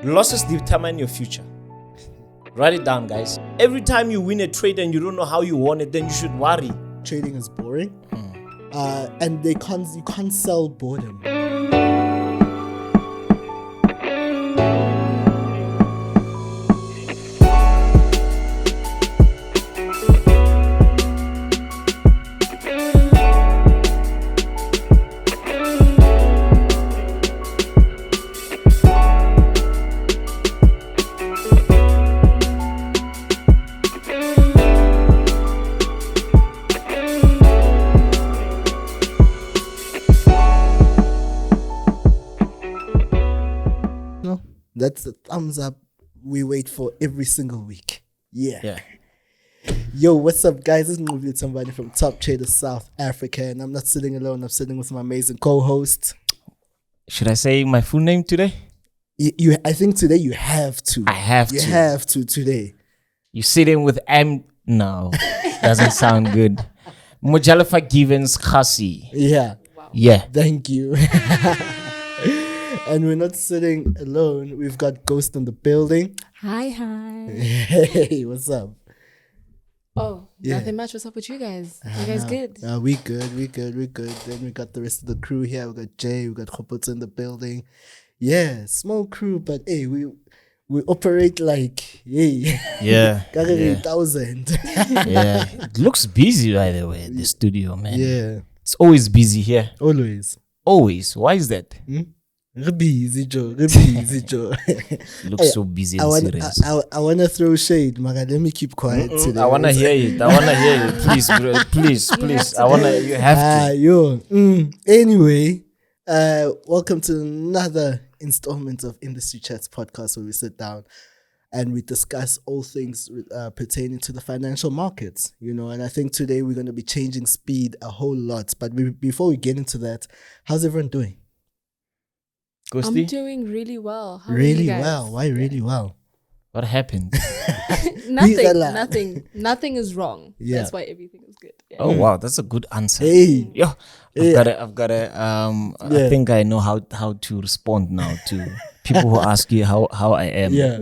Losses determine your future. Write it down, guys. Every time you win a trade and you don't know how you won it, then you should worry. Trading is boring, and you can't sell boredom. That's the thumbs up we wait for every single week. Yeah. Yo, what's up, guys? This is Nqobile Tembane from Top Traders South Africa, and I'm not sitting alone. I'm sitting with my amazing co-host. Should I say my full name today? I think today you have to. I have to. You have to today. You sitting with M? No, doesn't sound good. Mujalafa Givens Kgasi. Yeah. Wow. Yeah. Thank you. And we're not sitting alone. We've got Ghost in the building. Hi. Hey, what's up? Oh, Yeah. nothing much. What's up with you guys? You guys good? We good. Then we got the rest of the crew here. We got Jay, we got Khopotso in the building. Yeah, small crew, but hey, we operate like, hey, Yeah. 1,000. Yeah. It looks busy, by the way, the studio, man. Yeah, It's always busy here. always. Always. Why is that? Busy Joe. It looks so busy and serious. I wanna throw shade, Maga. Let me keep quiet today. I wanna hear it. Please, bro. Please. You have to. Yo. Anyway, welcome to another installment of Industry Chats podcast, where we sit down and we discuss all things pertaining to the financial markets. You know, and I think today we're going to be changing speed a whole lot. But before we get into that, how's everyone doing? I'm Ghosty? doing really well. How are you Really guys? well. Why really well? What happened? Nothing is wrong. Yeah. That's why everything is good. Yeah. Oh wow, that's a good answer. Hey. Yeah, I've got a. I think I know how to respond now to people who ask you how I am. Yeah.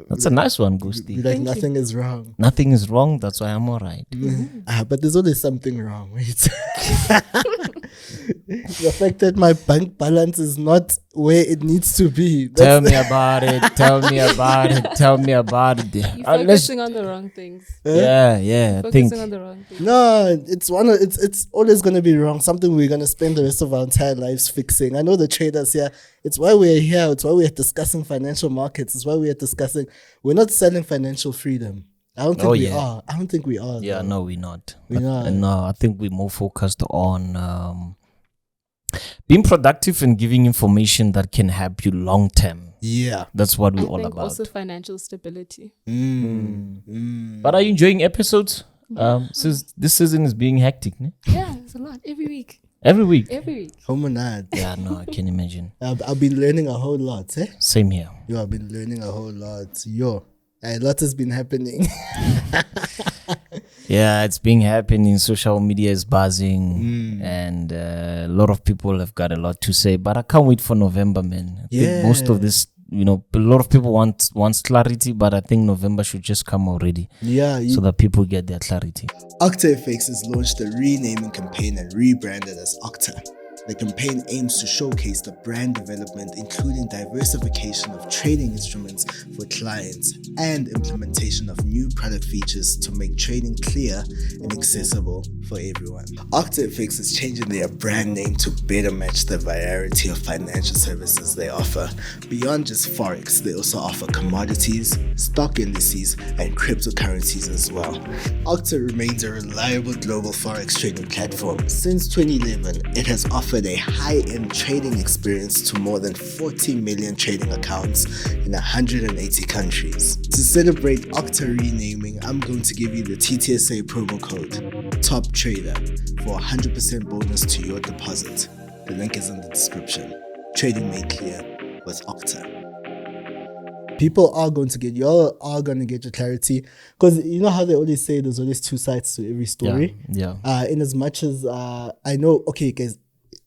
That's a nice one, Be Ghosty. like, Thank you. nothing is wrong. Nothing is wrong. That's why I'm alright. But there's always something wrong. Wait. The fact that my bank balance is not where it needs to be. Tell me about it. Tell me about it. You're focusing on the wrong things. Yeah. I think Focusing on the wrong things. No, it's always gonna be wrong. Something we're gonna spend the rest of our entire lives fixing. I know the traders here. It's why we're here. It's why we're discussing financial markets. It's why we're discussing. We're not selling financial freedom. I don't think we are. I don't think we are. Yeah, though. no, we're not. We're not. No, I think we're more focused on being productive and giving information that can help you long term. Yeah. That's what we're I all think about. also financial stability. But are you enjoying episodes? Since this season is being hectic, ne? Yeah, it's a lot. Every week. Every week. Homonad. Yeah, no, I can imagine. I've been learning a whole lot. Same here. Yo, I've been learning a whole lot. Yo, a lot has been happening. Yeah, it's being happening. Social media is buzzing, and a lot of people have got a lot to say. But I can't wait for November, man. I think most of this, a lot of people want clarity, but I think November should just come already, Yeah. so that people get their clarity. OctaFX has launched a renaming campaign and rebranded as Octa. The campaign aims to showcase the brand development, including diversification of trading instruments for clients and implementation of new product features to make trading clear and accessible for everyone. OctaFX is changing their brand name to better match the variety of financial services they offer. Beyond just Forex, they also offer commodities, stock indices, and cryptocurrencies as well. Octa remains a reliable global Forex trading platform. Since 2011, it has offered a high-end trading experience to more than 40 million trading accounts in 180 countries. To celebrate Octa renaming, I'm going to give you the TTSA promo code TOPTRADER for 100% bonus to your deposit. The link is in the description. Trading made clear with Octa. People are going to get, y'all are going to get your clarity, because you know how they always say there's always two sides to every story. Yeah. In as much as I know, okay, guys,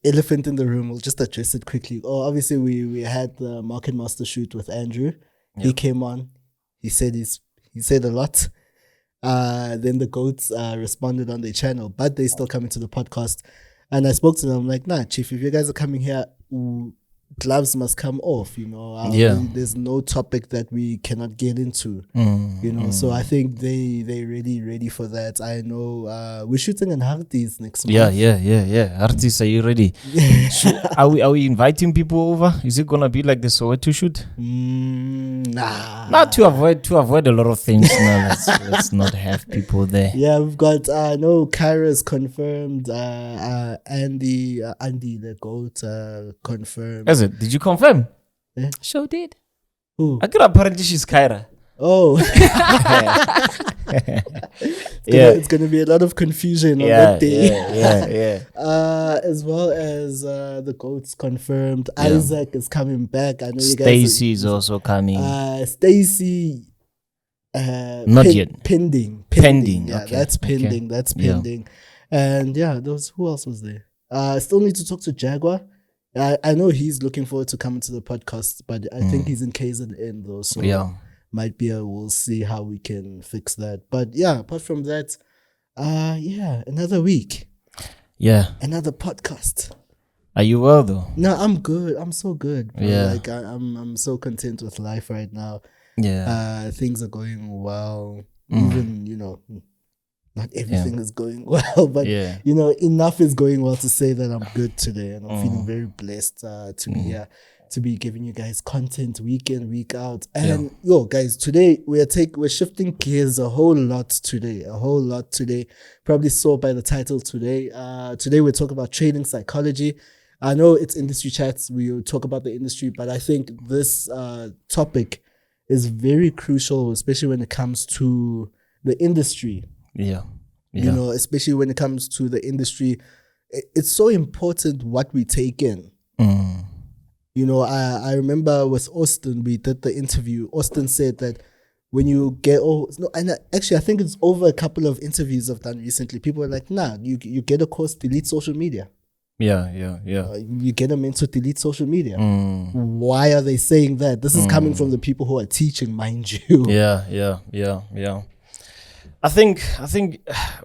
elephant in the room. We'll just address it quickly. Oh, obviously we had the Market Master shoot with Andrew. He Yep. came on. He said a lot. Then the goats responded on their channel, but they still coming to the podcast. And I spoke to them. I'm like, nah, Chief, if you guys are coming here, gloves must come off. There's no topic that we cannot get into. So I think they really ready for that. I know we're shooting in Harties next month. Yeah. Artists, are you ready? Are we inviting people over? Is it gonna be like the Soweto shoot? Nah. Not to avoid a lot of things. No, let's not have people there. Yeah, we've got Kyra's confirmed. Andy the goat confirmed. Is it? Did you confirm? Show did. Who? I could apparently she's Kyra. Oh. It's gonna be a lot of confusion on that day. Yeah. As well as the goats confirmed. Isaac is coming back. I know you guys. Stacy is also coming. Stacy. Not yet. Pending. Yeah, Okay. that's pending. Okay. That's pending. And who else was there? Still need to talk to Jaguar. I know he's looking forward to coming to the podcast, but I think he's in KZN though. So might be we'll see how we can fix that. But yeah, apart from that, another week. Yeah. Another podcast. Are you well though? No, I'm good. I'm so good. Bro. Yeah. Like I'm so content with life right now. Yeah. Things are going well. Even, not everything is going well, but enough is going well to say that I'm good today, and I'm feeling very blessed to be here, to be giving you guys content week in, week out. And guys, today we're shifting gears a whole lot today. Probably saw by the title today. Today we're talking about trading psychology. I know it's industry chats. We'll talk about the industry, but I think this topic is very crucial, especially when it comes to the industry. Yeah. Especially when it comes to the industry, it's so important what we take in. I remember with Austin, we did the interview. Austin said that when you get actually I think it's over a couple of interviews I've done recently. People are like, nah, you get a course, delete social media. Yeah. You get them into delete social media. Why are they saying that? This is coming from the people who are teaching, mind you. Yeah. I think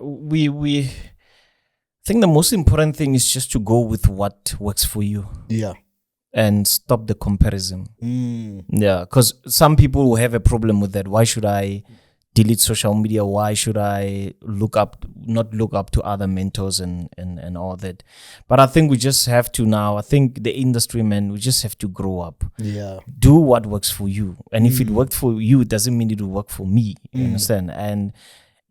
we think the most important thing is just to go with what works for you. Yeah. And stop the comparison. Yeah, because some people will have a problem with that. Why should I delete social media? Why should I not look up to other mentors and all that? But I think we just have to now, I think the industry, man, we just have to grow up. Yeah. Do what works for you. And if it worked for you, it doesn't mean it will work for me. You understand? And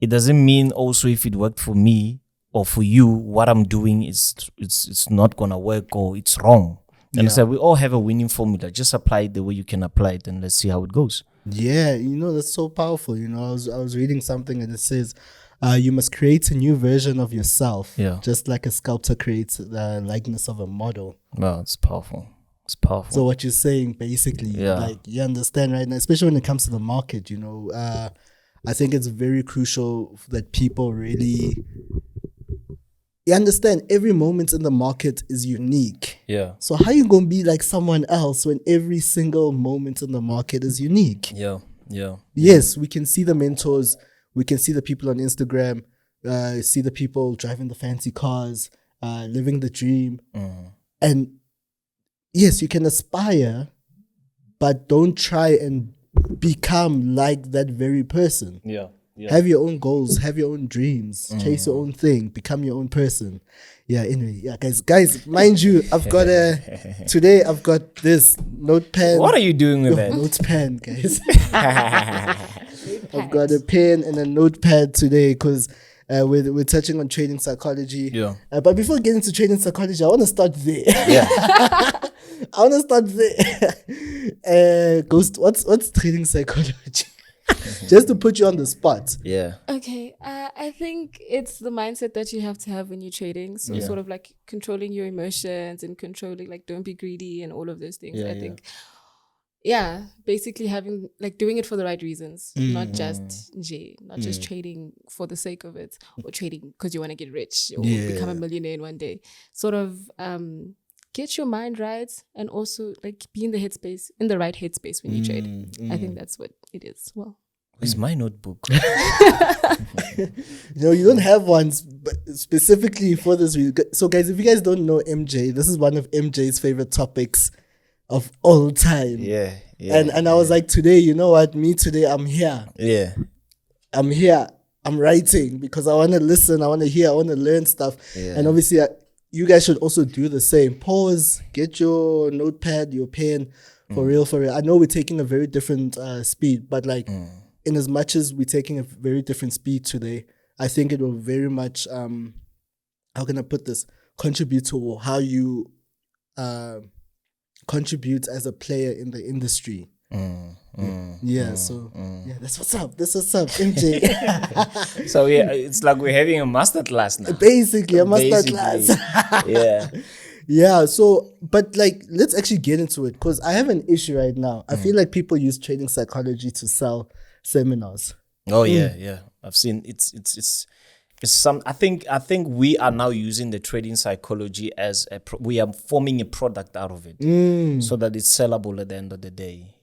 it doesn't mean also if it worked for me or for you, what I'm doing it's not gonna work or it's wrong. And so we all have a winning formula. Just apply it the way you can apply it, and let's see how it goes. Yeah, that's so powerful. I was reading something and it says, you must create a new version of yourself. Yeah. Just like a sculptor creates the likeness of a model. Wow, it's powerful. So what you're saying basically, like you understand right now, especially when it comes to the market, I think it's very crucial that people really understand every moment in the market is unique. Yeah. So how you gonna be like someone else when every single moment in the market is unique? Yeah. Yes, we can see the mentors, we can see the people on Instagram, see the people driving the fancy cars, living the dream. And yes, you can aspire, but don't try and become like that very person. Yeah. Have your own goals, have your own dreams, chase your own thing, become your own person. Guys, mind you, I've got today I've got this notepad. What are you doing with that? Notepad, guys. I've got a pen and a notepad today because we're touching on trading psychology. Yeah. But before getting to trading psychology, I want to start there. Yeah. I want to start there. Ghost, what's trading psychology? Just to put you on the spot. Yeah. Okay. I think it's the mindset that you have to have when you're trading. So sort of like controlling your emotions and controlling, like, don't be greedy and all of those things. I think basically having like doing it for the right reasons, not just not just trading for the sake of it, or trading because you want to get rich or become a millionaire in one day. Sort of get your mind right, and also like be in the right headspace when you trade. I think that's what it is. Well, where's my notebook? You don't have one specifically for this. So guys, if you guys don't know MJ, this is one of MJ's favorite topics of all time. Yeah. And I was like, today, you know what? Me today, I'm here. Yeah. I'm here. I'm writing because I want to listen. I want to hear. I want to learn stuff. Yeah. And obviously, you guys should also do the same. Pause. Get your notepad, your pen. For real. I know we're taking a very different speed, but like, in as much as we're taking a very different speed today, I think it will very much, how can I put this? Contribute to how you contribute as a player in the industry. That's what's up. This is what's up, MJ. So it's like we're having a masterclass now. Basically, a masterclass. Yeah. So, but like, let's actually get into it, because I have an issue right now. I feel like people use trading psychology to sell seminars. Oh yeah. I've seen it's some. I think we are now using the trading psychology as we are forming a product out of it, so that it's sellable at the end of the day.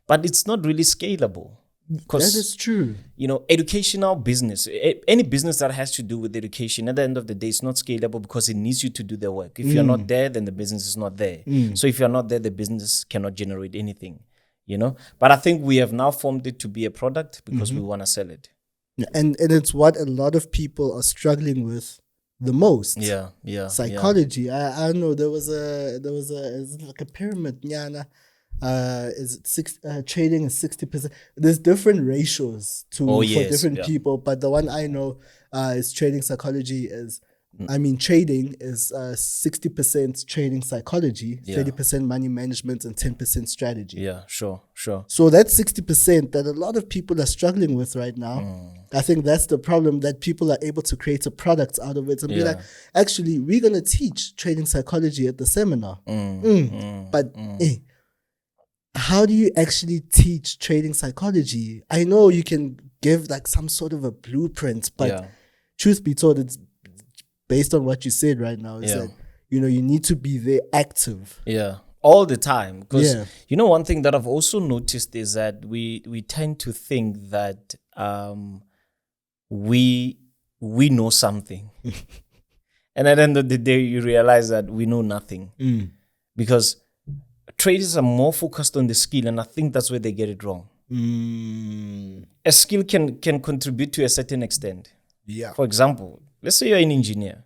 But it's not really scalable. That is true. Educational business, any business that has to do with education, at the end of the day, it's not scalable because it needs you to do the work. If you're not there, then the business is not there. So if you're not there, the business cannot generate anything. But I think we have now formed it to be a product because we want to sell it. And it's what a lot of people are struggling with the most. Yeah. Psychology. Yeah. I don't know. There was it's like a pyramid. Trading is 60%. There's different ratios for different people, but the one I know is trading psychology is. Trading is 60% trading psychology, 30% money management, and 10% strategy. Yeah, sure. So that's 60% that a lot of people are struggling with right now. I think that's the problem, that people are able to create a product out of it and be like, actually, we're going to teach trading psychology at the seminar. But how do you actually teach trading psychology? I know you can give like some sort of a blueprint, but truth be told, it's based on what you said right now, is that you need to be there active. Yeah, all the time. Because one thing that I've also noticed is that we tend to think that we know something, and at the end of the day, you realize that we know nothing, because traders are more focused on the skill, and I think that's where they get it wrong. A skill can contribute to a certain extent. Yeah. For example, let's say you're an engineer,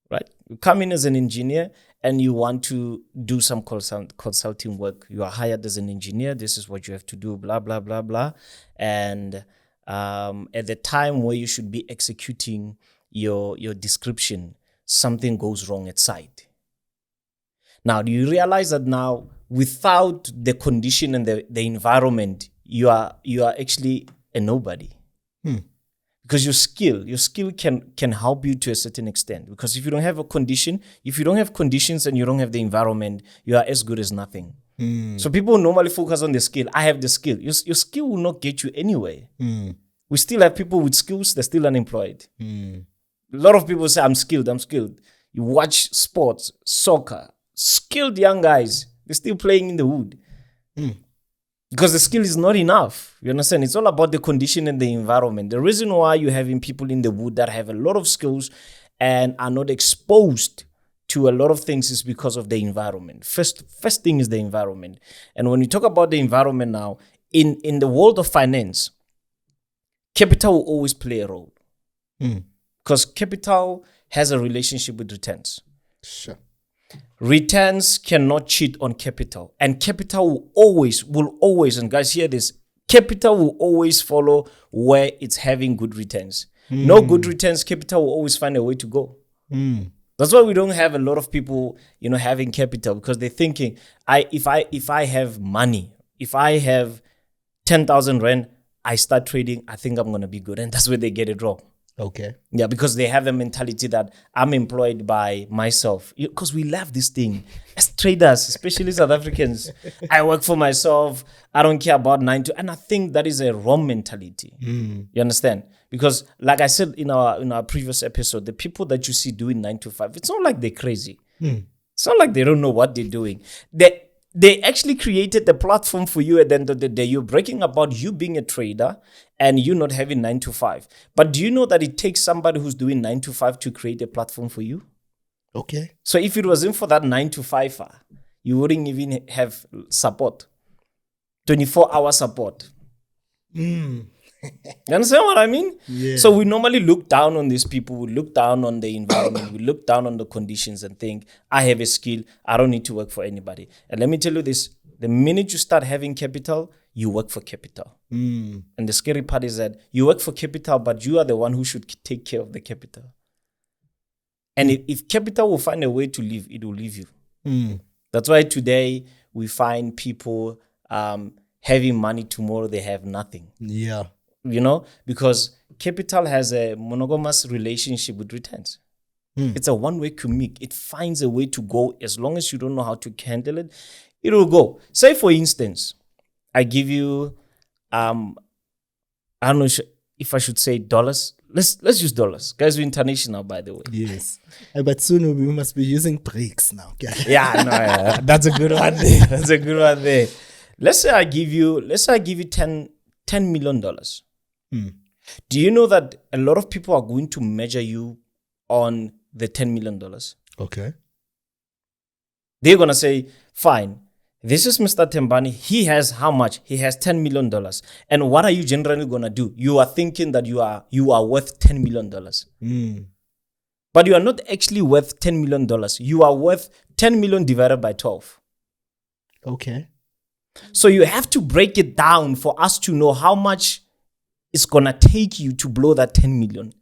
right? You come in as an engineer and you want to do some consulting work. You are hired as an engineer. This is what you have to do, blah, blah, blah, blah. And at the time where you should be executing your description, something goes wrong at site. Now, do you realize that now, without the condition and the environment, you are actually a nobody? Because your skill can help you to a certain extent. Because if you don't have a condition, if you don't have conditions and you don't have the environment, you are as good as nothing. So people normally focus on the skill. I have the skill. Your skill will not get you anywhere. We still have people with skills, they're still unemployed. A lot of people say, I'm skilled. You watch sports, soccer, skilled young guys, they're still playing in the wood. Because the skill is not enough. You understand? It's all about the condition and the environment. The reason why you're having people in the wood that have a lot of skills and are not exposed to a lot of things is because of the environment. First thing is the environment. And when you talk about the environment now, in the world of finance, capital will always play a role. Because capital has a relationship with returns. Sure. Returns cannot cheat on capital, and capital will always, and guys hear this, capital will always follow where it's having good returns. No good returns, capital will always find a way to go. That's why we don't have a lot of people, having capital, because they're thinking, if I have money, if I have 10,000 rand, I start trading, I think I'm going to be good. And that's where they get it wrong. Okay. Yeah, because they have a mentality that I'm employed by myself. Because we love this thing. As traders, especially South Africans, I work for myself. I don't care about 9 to... And I think that is a wrong mentality. You understand? Because like I said in our previous episode, the people that you see doing 9 to 5, it's not like they're crazy. It's not like they don't know what they're doing. They actually created the platform for you at the end of the day. You're breaking about you being a trader and you not having 9 to 5. But do you know that it takes somebody who's doing 9 to 5 to create a platform for you? Okay. So if it wasn't for that 9 to 5, you wouldn't even have support. 24-hour support. You understand what I mean? Yeah. So we normally look down on these people. We look down on the environment. We look down on the conditions and think, I have a skill. I don't need to work for anybody. And let me tell you this. The minute you start having capital, you work for capital. And the scary part is that you work for capital, but you are the one who should take care of the capital. And if capital will find a way to leave, it will leave you. That's why today we find people having money, tomorrow they have nothing. Yeah. You know, because capital has a monogamous relationship with returns. It's a one-way commute. It finds a way to go. As long as you don't know how to handle it, it will go. Say, for instance, I give you, I don't know if I should say dollars. Let's use dollars. Guys, we're international, by the way. Yes. But soon we must be using breaks now. Yeah, that's a good one there. That's a good one there. Let's say I give you $10 million. Do you know that a lot of people are going to measure you on the $10 million? Okay. They're going to say, fine, this is Mr. Tembane. He has how much? He has $10 million. And what are you generally going to do? You are thinking that you are worth $10 million. But you are not actually worth $10 million. You are worth 10 million divided by 12. Okay. So you have to break it down for us to know how much it's going to take you to blow that 10 million.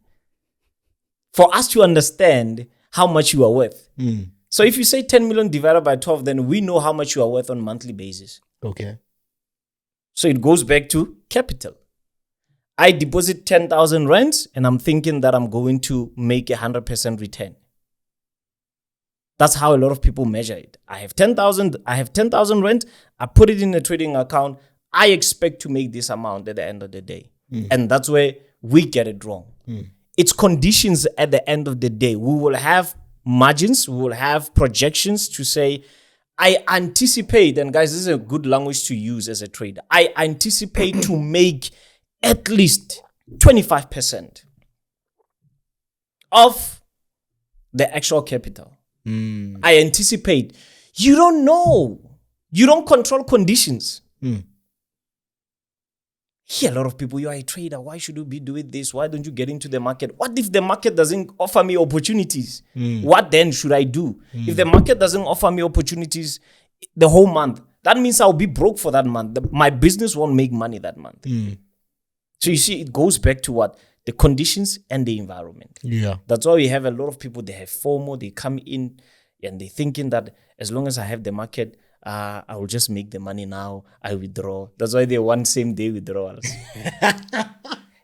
For us to understand how much you are worth. So if you say 10 million divided by 12, then we know how much you are worth on a monthly basis. Okay. So it goes back to capital. I deposit 10,000 rands and I'm thinking that I'm going to make 100% return. That's how a lot of people measure it. I have 10,000 rand. I put it in a trading account. I expect to make this amount at the end of the day. And that's where we get it wrong. It's conditions at the end of the day. We will have margins. We will have projections to say, I anticipate, and guys, this is a good language to use as a trader. I anticipate to make at least 25% of the actual capital. I anticipate. You don't know. You don't control conditions. Here, a lot of people, you are a trader. Why should you be doing this? Why don't you get into the market? What if the market doesn't offer me opportunities? What then should I do? If the market doesn't offer me opportunities the whole month, that means I'll be broke for that month. My business won't make money that month. So you see, it goes back to what? The conditions and the environment. Yeah. That's why we have a lot of people, they have FOMO, they come in and they're thinking that as long as I have the market, I will just make the money now, I withdraw. That's why they want same day withdrawals.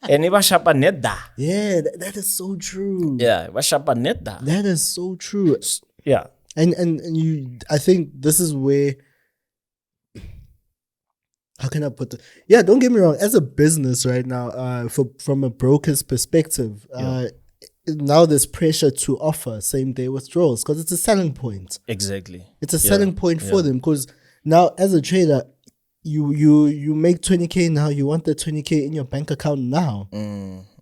And yeah, that is so true. Yeah, that is so true. Yeah. And you, I think this is where, how can I put it? Yeah, don't get me wrong. As a business right now, from a broker's perspective, now there's pressure to offer same day withdrawals because it's a selling point. Exactly. It's a selling point for them because now as a trader, you make 20K now, you want the 20K in your bank account now. And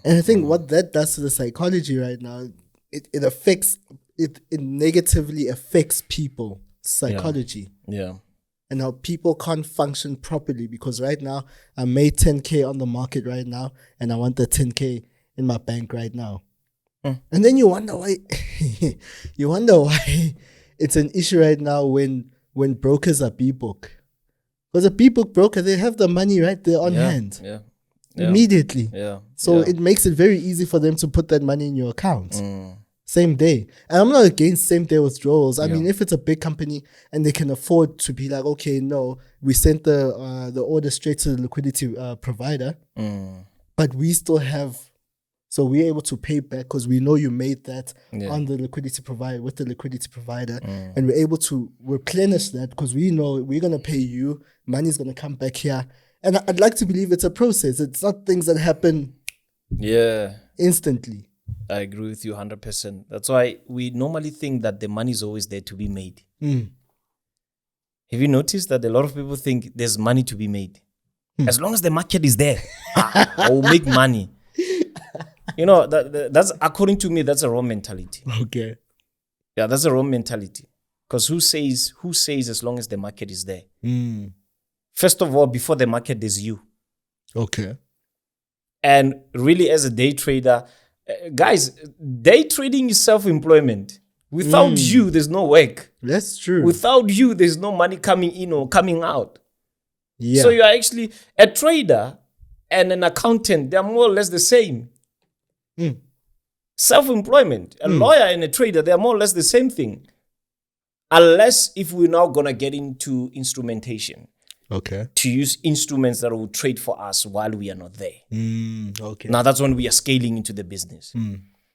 I think what that does to the psychology right now, it negatively affects people's psychology. Yeah. And how people can't function properly because right now I made 10K on the market right now and I want the 10K in my bank right now. And then you wonder why it's an issue right now when brokers are B-book. Because a B-book broker, they have the money right there on hand. Immediately. So it makes it very easy for them to put that money in your account. Same day. And I'm not against same day withdrawals. I mean, if it's a big company and they can afford to be like, okay, no, we sent the order straight to the liquidity provider, but we still have So we're able to pay back because we know you made that Yeah. on the liquidity provider with the liquidity provider, and we're able to replenish that because we know we're gonna pay you. Money's gonna come back here, and I'd like to believe it's a process. It's not things that happen Yeah. instantly. I agree with you 100%. That's why we normally think that the money is always there to be made. Have you noticed that a lot of people think there's money to be made? As long as the market is there, I will make money. You know, that's according to me, that's a wrong mentality. Okay. Yeah, that's a wrong mentality. Because who says as long as the market is there? First of all, before the market, there's you. Okay. And really, as a day trader, guys, day trading is self-employment. Without you, there's no work. That's true. Without you, there's no money coming in or coming out. Yeah. So you are actually a trader and an accountant. They are more or less the same. Self-employment, a lawyer and a trader, they are more or less the same thing. Unless if we're now going to get into instrumentation. Okay. To use instruments that will trade for us while we are not there. Okay. Now that's when we are scaling into the business.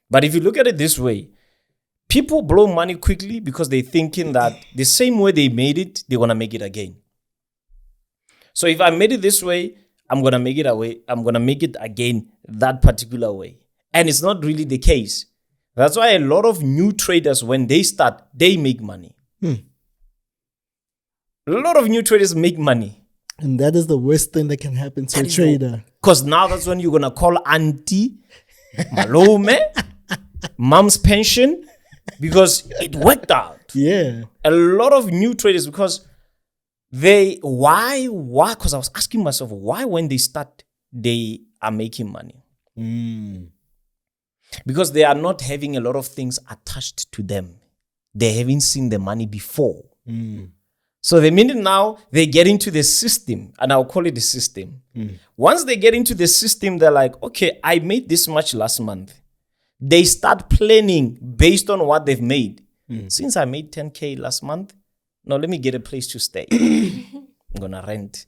But if you look at it this way, people blow money quickly because they're thinking that the same way they made it, they want to make it again. So if I made it this way, I'm going to make it away. I'm going to make it again that particular way. And it's not really the case. That's why a lot of new traders, when they start, they make money. A lot of new traders make money. And that is the worst thing that can happen to a trader. Because now that's when you're going to call auntie, malome, mom's pension, because it worked out. Yeah. A lot of new traders, because why? Because I was asking myself, why when they start, they are making money? Because they are not having a lot of things attached to them. They haven't seen the money before. So the minute now they get into the system, and I'll call it the system. Once they get into the system, they're like, okay, I made this much last month. They start planning based on what they've made. Since I made 10K last month, now let me get a place to stay. I'm going to rent.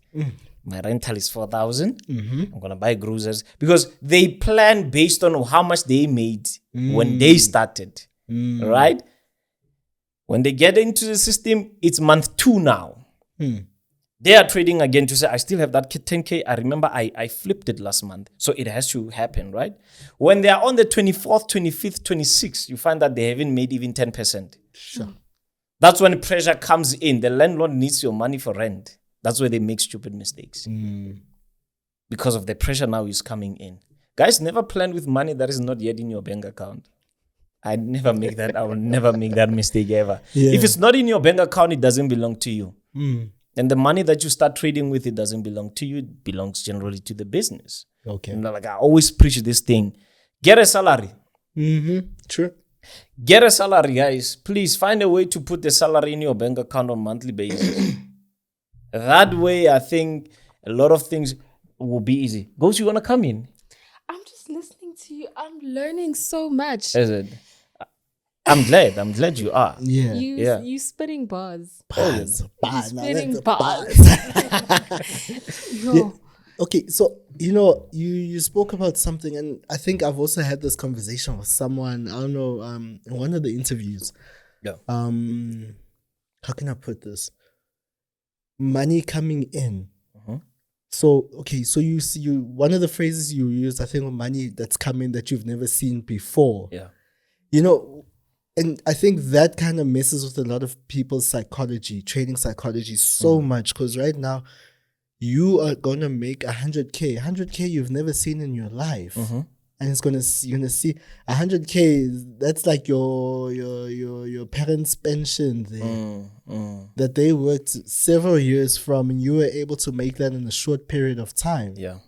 My rental is 4,000. I'm going to buy groceries. Because they plan based on how much they made when they started. Right? When they get into the system, it's month 2 now. They are trading again to say, I still have that 10K. I remember I flipped it last month. So it has to happen, right? When they are on the 24th, 25th, 26th, you find that they haven't made even 10%. Sure. That's when pressure comes in. The landlord needs your money for rent. That's where they make stupid mistakes. Because of the pressure now is coming in. Guys, never plan with money that is not yet in your bank account. I never make that. I will never make that mistake ever. Yeah. If it's not in your bank account, it doesn't belong to you. And the money that you start trading with, it doesn't belong to you. It belongs generally to the business. Okay. And like I always preach this thing. Get a salary. True. Get a salary, guys. Please find a way to put the salary in your bank account on a monthly basis. That way, I think a lot of things will be easy. Ghost, you want to come in? I'm just listening to you. I'm learning so much. Is it? I'm glad you are. Yeah. You spitting bars. Bars. Spitting bars. Yo. Yeah. Okay, so you spoke about something, and I think I've also had this conversation with someone. I don't know, in one of the interviews. Yeah. How can I put this? Money coming in. So okay, so you see, one of the phrases you use, I think, money that's coming that you've never seen before. Yeah. And I think that kind of messes with a lot of people's psychology, trading psychology, so much, because right now you are gonna make 100K you've never seen in your life, and you're gonna see 100K. That's like your parents' pension there, that they worked several years from, and you were able to make that in a short period of time. Yeah.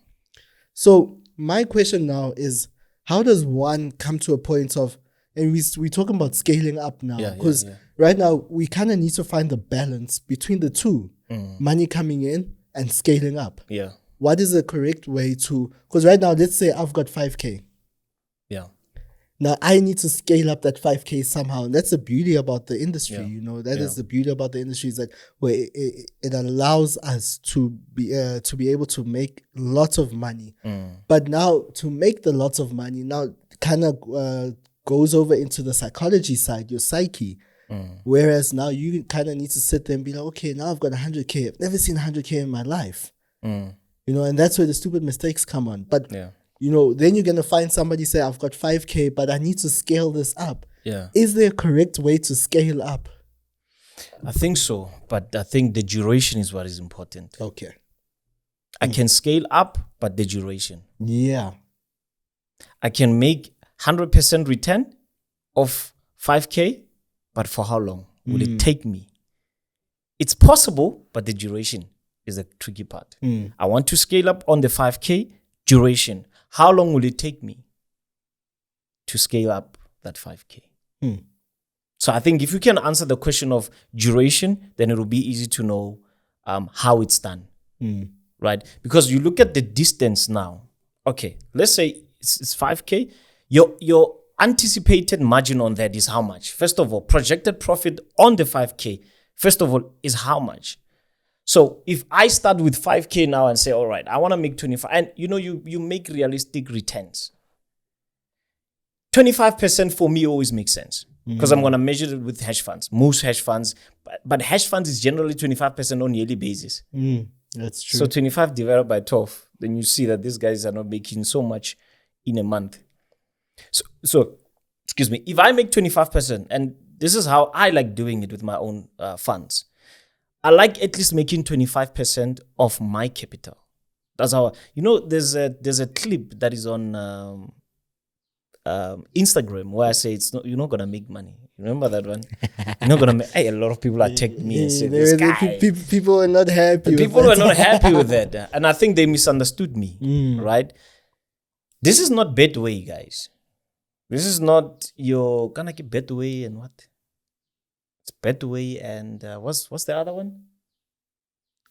So my question now is, how does one come to a point of, and we're talking about scaling up now, because right now we kind of need to find the balance between the two, money coming in and scaling up. Yeah. What is the correct way to, because right now, let's say I've got 5K. Yeah. Now I need to scale up that 5K somehow. And that's the beauty about the industry, Yeah. you know. That is the beauty about the industry, is that where it allows us to be able to make lots of money. But now to make the lots of money now kind of goes over into the psychology side, your psyche. Whereas now you kind of need to sit there and be like, okay, now I've got 100K. I've never seen 100K in my life. You know, and that's where the stupid mistakes come on. But you know, then you're going to find somebody say, I've got 5K, but I need to scale this up. Yeah. Is there a correct way to scale up? I think so. But I think the duration is what is important. Okay. I can scale up, but the duration. Yeah. I can make 100% return of 5K, but for how long will it take me? It's possible, but the duration is the tricky part. I want to scale up on the 5K duration. How long will it take me to scale up that 5K? So I think if you can answer the question of duration, then it will be easy to know how it's done, right? Because you look at the distance now. Okay, let's say it's 5K. Your anticipated margin on that is how much? First of all, projected profit on the 5K, first of all, is how much? So if I start with 5K now and say, all right, I want to make 25, and you know, you make realistic returns. 25% for me always makes sense because I'm going to measure it with hedge funds, most hedge funds, but hedge funds is generally 25% on yearly basis. That's true. So 25 divided by 12, then you see that these guys are not making so much in a month. So excuse me, if I make 25%, and this is how I like doing it with my own funds, I like at least making 25% of my capital. That's how, you know, there's a clip that is on Instagram where I say you're not gonna make money. Remember that one? You're not gonna make. Hey, a lot of people attacked me and said this guy. People were not happy. People were not happy with that, and I think they misunderstood me. Right? This is not Betway, guys. This is not your gonna get Betway and what? It's Betway and what's the other one?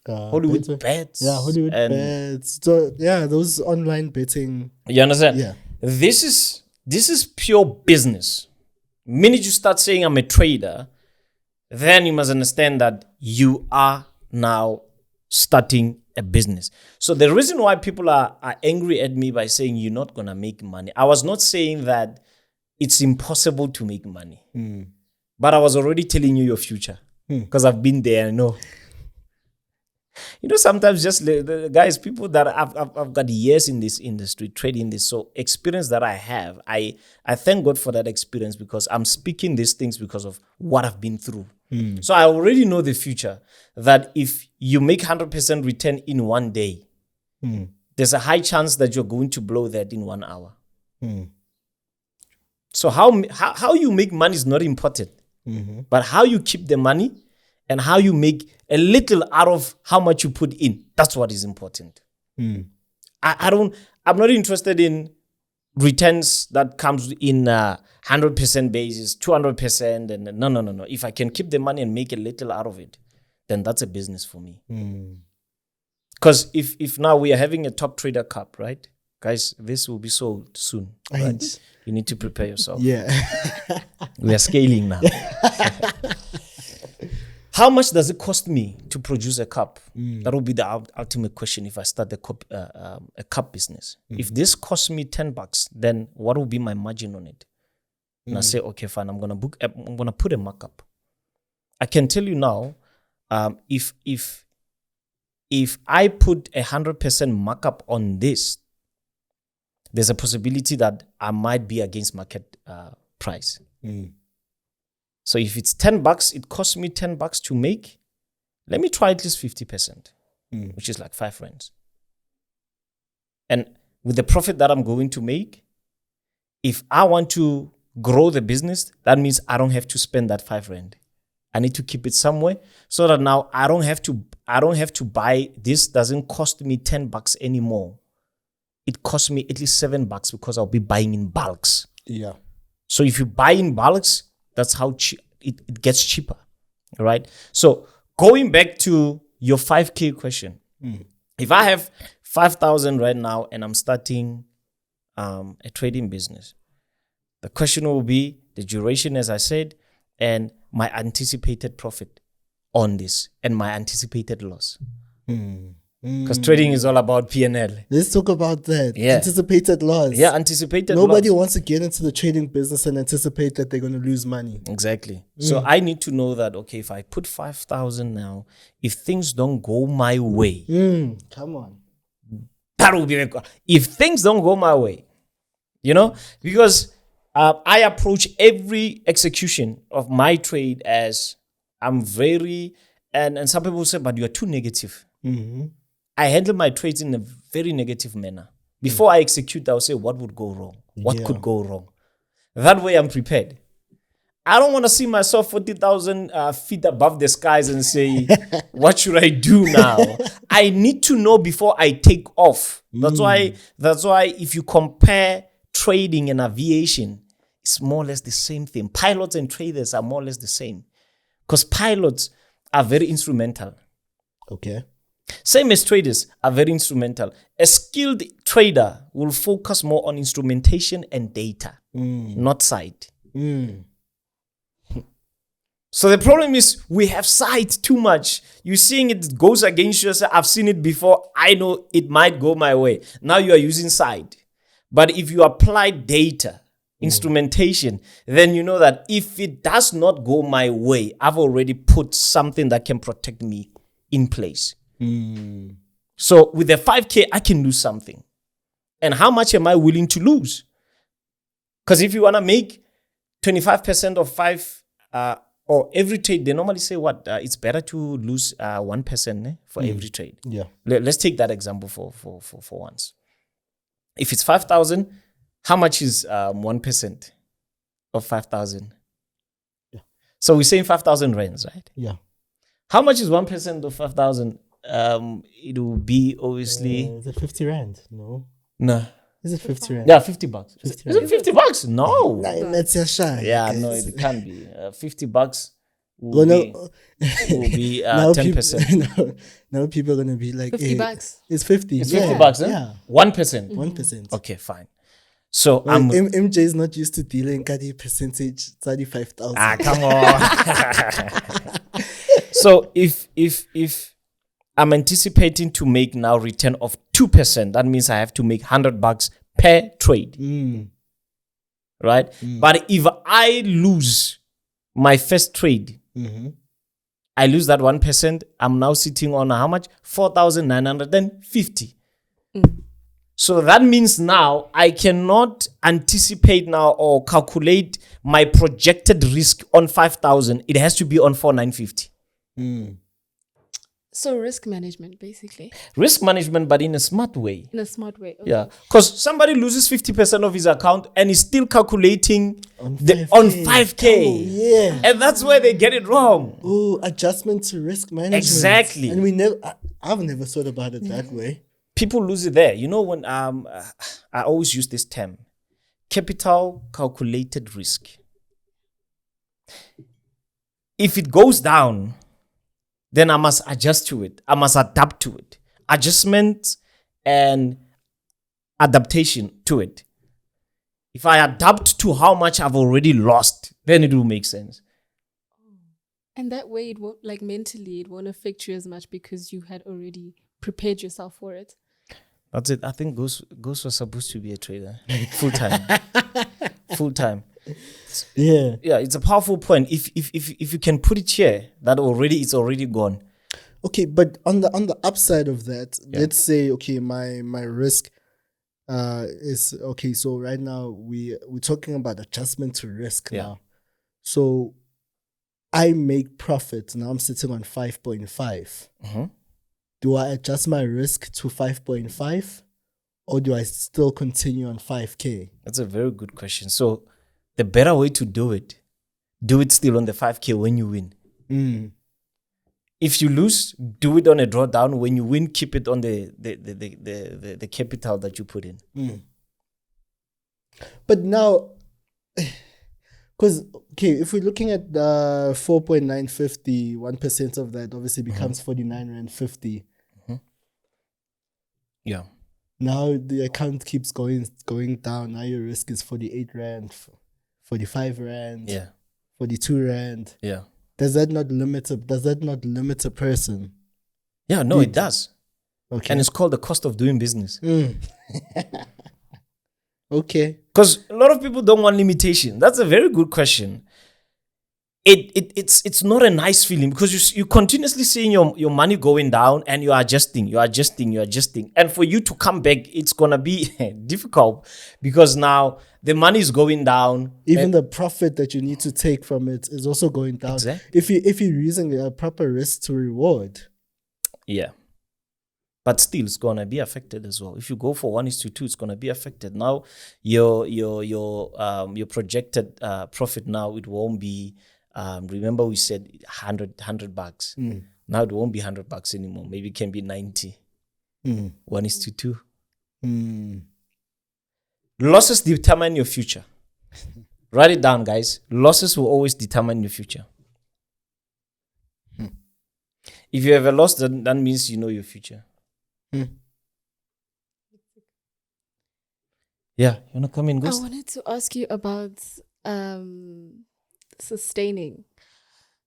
Hollywood bets. Yeah, Hollywood bets. So yeah, those online betting. You understand? Yeah. This is pure business. Minute you start saying I'm a trader, then you must understand that you are now starting a business. So the reason why people are angry at me by saying you're not gonna make money, I was not saying that it's impossible to make money. But I was already telling you your future because I've been there. I know. You know, sometimes just the guys, people that I've got years in this industry, trading this, so experience that I have, I thank God for that experience because I'm speaking these things because of what I've been through. So I already know the future, that if you make 100% return in one day, there's a high chance that you're going to blow that in 1 hour. So how you make money is not important, but how you keep the money and how you make a little out of how much you put in, that's what is important. I'm not interested in returns that comes in 100% basis, 200%, and no. If I can keep the money and make a little out of it, then that's a business for me. Because if now we are having a Top Trader Cup, right? Guys, this will be sold soon, right? You need to prepare yourself. Yeah. We are scaling now. How much does it cost me to produce a cup? That will be the ultimate question if I start a cup business. If this costs me $10, then what will be my margin on it? And I say, okay, fine, I'm gonna put a markup. I can tell you now, if I put 100% markup on this, there's a possibility that I might be against market price. So if it's $10, it costs me $10 to make. Let me try at least 50%, which is like 5 rands. And with the profit that I'm going to make, if I want to grow the business, that means I don't have to spend that 5 rand. I need to keep it somewhere so that now I don't have to buy. This doesn't cost me $10 anymore. It costs me at least $7 because I'll be buying in bulks. Yeah. So if you buy in bulks, that's how it gets cheaper, right? So going back to your 5K question, if I have 5,000 right now and I'm starting a trading business, The question will be the duration, as I said, and my anticipated profit on this and my anticipated loss. Because trading is all about P&L. Let's talk about that. Yeah. Anticipated loss. Yeah, anticipated Nobody loss. wants to get into the trading business and anticipate that they're going to lose money. Exactly. So I need to know that, okay, if I put 5,000 now, if things don't go my way, Come on. that will be, if things don't go my way, because I approach every execution of my trade as I'm very, and some people say, but you're too negative. I handle my trades in a very negative manner. Before I execute, I'll say, what would go wrong? What could go wrong? That way I'm prepared. I don't want to see myself 40,000 feet above the skies and say, what should I do now? I need to know before I take off. That's why if you compare trading and aviation, it's more or less the same thing. Pilots and traders are more or less the same. Because pilots are very instrumental. Okay. Same as traders are very instrumental. A skilled trader will focus more on instrumentation and data, not sight. So the problem is we have sight too much. You're seeing it goes against you. I've seen it before. I know it might go my way. Now you are using sight. But if you apply data, instrumentation, then you know that if it does not go my way, I've already put something that can protect me in place. So with the 5K, I can lose something. And how much am I willing to lose? Because if you want to make 25% of 5, or every trade, they normally say what? It's better to lose 1% for every trade. Yeah. Let's take that example for once. If it's 5,000, how much is 1% of 5,000? Yeah. So we're saying 5,000 rands, right? Yeah. How much is 1% of 5,000? It will be obviously. Is it 50 rand? No. No. Is it 50 rand? Yeah, $50. 50 Is it $50? No. That's your shy. Yeah, guys. no, it can't be. $50 Well, will be now 10%. Now people are going to be like, $50. It's 50. It's $50, huh? Yeah. 1%. 1%. Okay, fine. So MJ is not used to dealing at the percentage 35,000. come on. So if I'm anticipating to make now return of 2%, that means I have to make $100 per trade. Right? But if I lose my first trade, I lose that 1%, I'm now sitting on how much? 4,950. So that means now I cannot anticipate now or calculate my projected risk on 5,000. It has to be on 4,950. So risk management, basically. Risk management, but in a smart way. In a smart way. Okay. Yeah. Because somebody loses 50% of his account and is still calculating on 5K. Oh, yeah. And that's where they get it wrong. Oh, adjustment to risk management. Exactly. And I've never thought about it that way. People lose it there. You know, when I always use this term, capital calculated risk. If it goes down, then I must adjust to it. I must adapt to it. Adjustment and adaptation to it. If I adapt to how much I've already lost, then it will make sense. And that way, it won't, like mentally, it won't affect you as much because you had already prepared yourself for it. That's it. I think Ghost was supposed to be a trader full time. Full time. Yeah. Yeah, it's a powerful point. If you can put it here, that it's already gone. Okay, but on the upside of that, let's say my risk is okay. So right now we're talking about adjustment to risk now. So I make profit now. I'm sitting on 5.5. Do I adjust my risk to 5.5, or do I still continue on 5K? That's a very good question. So the better way to do it still on the 5K when you win. If you lose, do it on a drawdown. When you win, keep it on the capital that you put in. But now, because if we're looking at the 4.950, 1% of that obviously becomes 49 rand 50. Yeah. Now the account keeps going down. Now your risk is 48 rand. 45 rand, Yeah. 42 rand. Yeah. Does that not limit a person? Yeah, no, it does. Okay. And it's called the cost of doing business. Okay. Because a lot of people don't want limitation. That's a very good question. It's not a nice feeling because you continuously seeing your money going down and you're adjusting. And for you to come back, it's gonna be difficult because now the money is going down. Even the profit that you need to take from it is also going down. Exactly. If you're using a proper risk to reward. Yeah. But still, it's gonna be affected as well. If you go for 1:2, it's gonna be affected. Now, your projected profit now it won't be. Remember we said $100. Now it won't be $100 anymore. Maybe it can be 90. 1:2. Losses determine your future. Write it down, guys. Losses will always determine your future. If you have a loss, then that means you know your future. Yeah, you wanna come in, Ghost? I wanted to ask you about sustaining.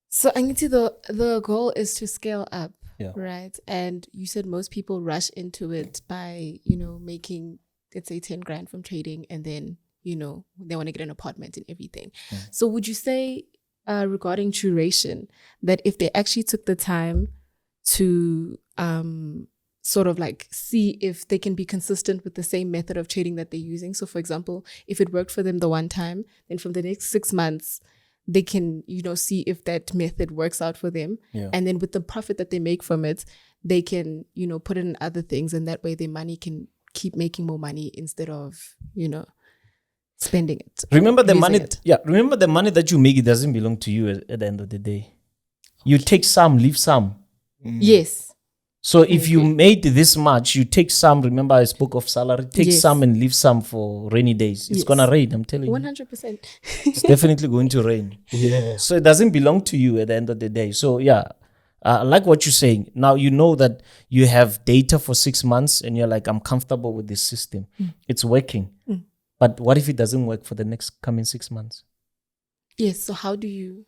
So I need to the goal is to scale up, right? And you said most people rush into it by, making, let's say 10 grand from trading, and then, they want to get an apartment and everything. So would you say regarding duration that if they actually took the time to sort of like see if they can be consistent with the same method of trading that they're using? So for example, if it worked for them the one time, then from the next 6 months, they can, see if that method works out for them. And then with the profit that they make from it, they can, put it in other things. And that way their money can keep making more money instead of, spending it. Remember the money. Remember the money that you make, it doesn't belong to you at the end of the day. You take some, leave some. Yes. So if you made this much, you take some. Remember, I spoke of salary. Take some and leave some for rainy days. It's gonna rain. I'm telling you. 100%. It's definitely going to rain. Yeah. So it doesn't belong to you at the end of the day. So I like what you're saying. Now you know that you have data for 6 months, and you're like, I'm comfortable with this system. It's working. But what if it doesn't work for the next coming 6 months? Yes. So how do you?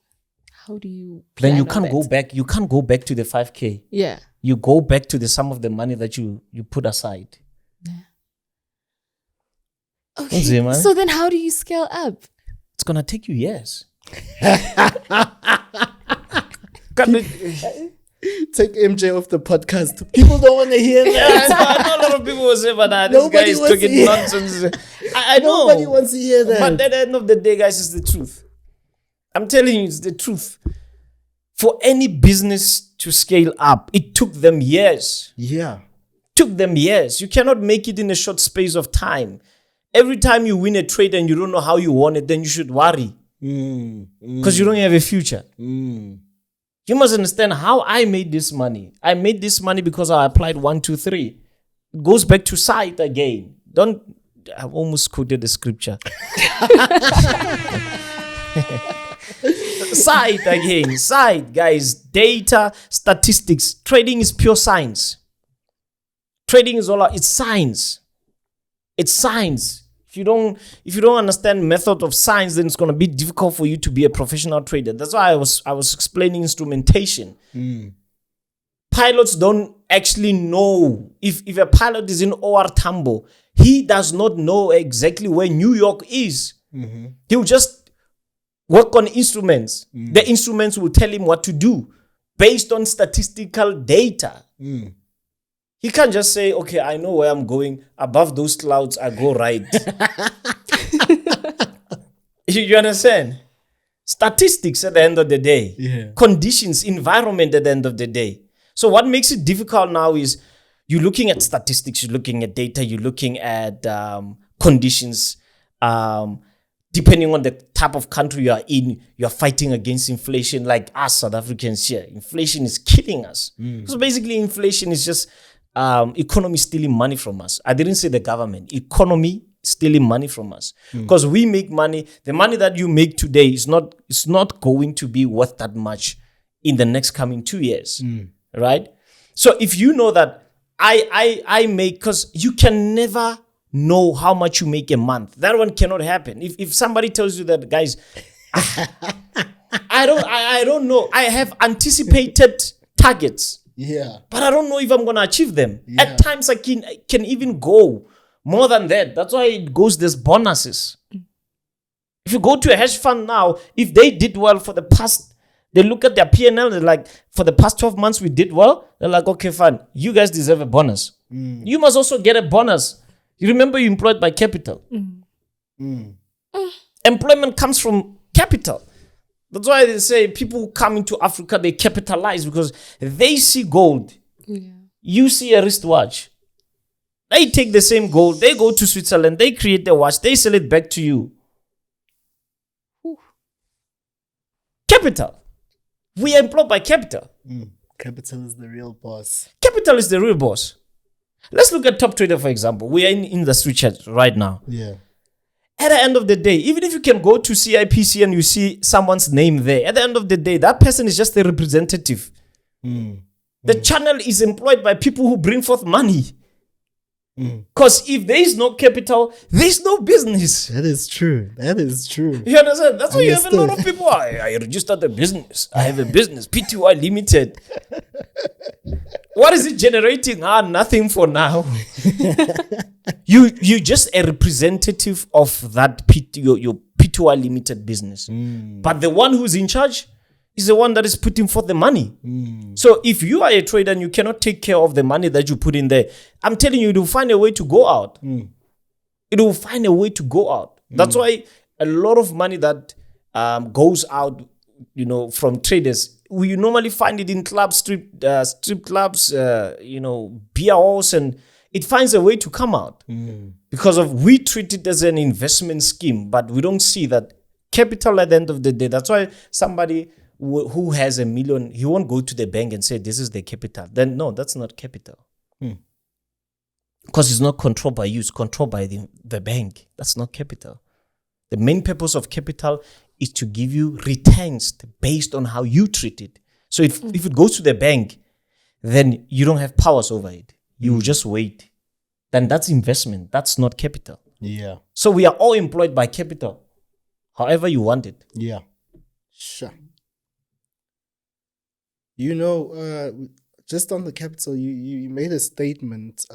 Then you can't go back. You can't go back to the 5K. Yeah. You go back to the sum of the money that you put aside. Yeah. Okay. So then how do you scale up? It's gonna take you years. Take MJ off the podcast. People don't want to hear that. I know a lot of people will say, but this guy is talking nonsense. I know. Nobody wants to hear that. But at the end of the day, guys, it's the truth. I'm telling you, it's the truth. For any business to scale up, it took them years. Yeah. Took them years. You cannot make it in a short space of time. Every time you win a trade and you don't know how you won it, then you should worry. Because you don't have a future. You must understand how I made this money. I made this money because I applied 1, 2, 3. It goes back to sight again. I almost quoted the scripture. Sight again. Sight, guys. Data, statistics. Trading is pure science. Trading is it's science. It's science. If you don't understand method of science, then it's gonna be difficult for you to be a professional trader. That's why I was explaining instrumentation. Pilots don't actually know. If a pilot is in OR Tambo, he does not know exactly where New York is. He'll just work on instruments. The instruments will tell him what to do based on statistical data. He can't just say, okay, I know where I'm going. Above those clouds, I go right. You understand? Statistics at the end of the day. Yeah. Conditions, environment at the end of the day. So what makes it difficult now is you're looking at statistics, you're looking at data, you're looking at conditions. Depending on the type of country you are in, you're fighting against inflation like us South Africans here. Inflation is killing us. So basically inflation is just economy stealing money from us. I didn't say the government. Economy stealing money from us. Because we make money. The money that you make today is not going to be worth that much in the next coming 2 years. Right? So if you know that I make, because you can never know how much you make a month. That one cannot happen. If somebody tells you that, guys, I don't know. I have anticipated targets. Yeah. But I don't know if I'm going to achieve them. Yeah. At times I can even go more than that. That's why it goes, there's bonuses. If you go to a hedge fund now, if they did well for the past, they look at their P&L, they're like, for the past 12 months we did well. They're like, okay, fine. You guys deserve a bonus. You must also get a bonus. You remember you're employed by capital. Employment comes from capital. That's why they say people who come into Africa, they capitalize because they see gold. Yeah. You see a wristwatch. They take the same gold. They go to Switzerland. They create the watch. They sell it back to you. Capital. We are employed by capital. Capital is the real boss. Capital is the real boss. Let's look at Top Trader, for example. We are in industry chat right now. Yeah. At the end of the day, even if you can go to CIPC and you see someone's name there, at the end of the day, that person is just a representative. The channel is employed by people who bring forth money. Because if there is no capital, there is no business. That is true. That is true. You understand? That's why you have a lot of people. I registered a business. I have a business, PTY Limited. What is it generating? Nothing for now. You're just a representative of that your PTY Limited business. But the one who's in charge is the one that is putting forth the money. So if you are a trader and you cannot take care of the money that you put in there, I'm telling you, it will find a way to go out. It will find a way to go out. That's why a lot of money that goes out, from traders, we normally find it in clubs, strip clubs, beer halls, and it finds a way to come out because we treat it as an investment scheme, but we don't see that capital at the end of the day. That's why somebody who has $1 million, he won't go to the bank and say, this is the capital. Then no, that's not capital. Because it's not controlled by you, it's controlled by the bank. That's not capital. The main purpose of capital is to give you returns based on how you treat it. So if it goes to the bank, then you don't have powers over it. You will just wait. Then that's investment. That's not capital. Yeah. So we are all employed by capital, however you want it. Yeah. Sure. Just on the capital, you made a statement.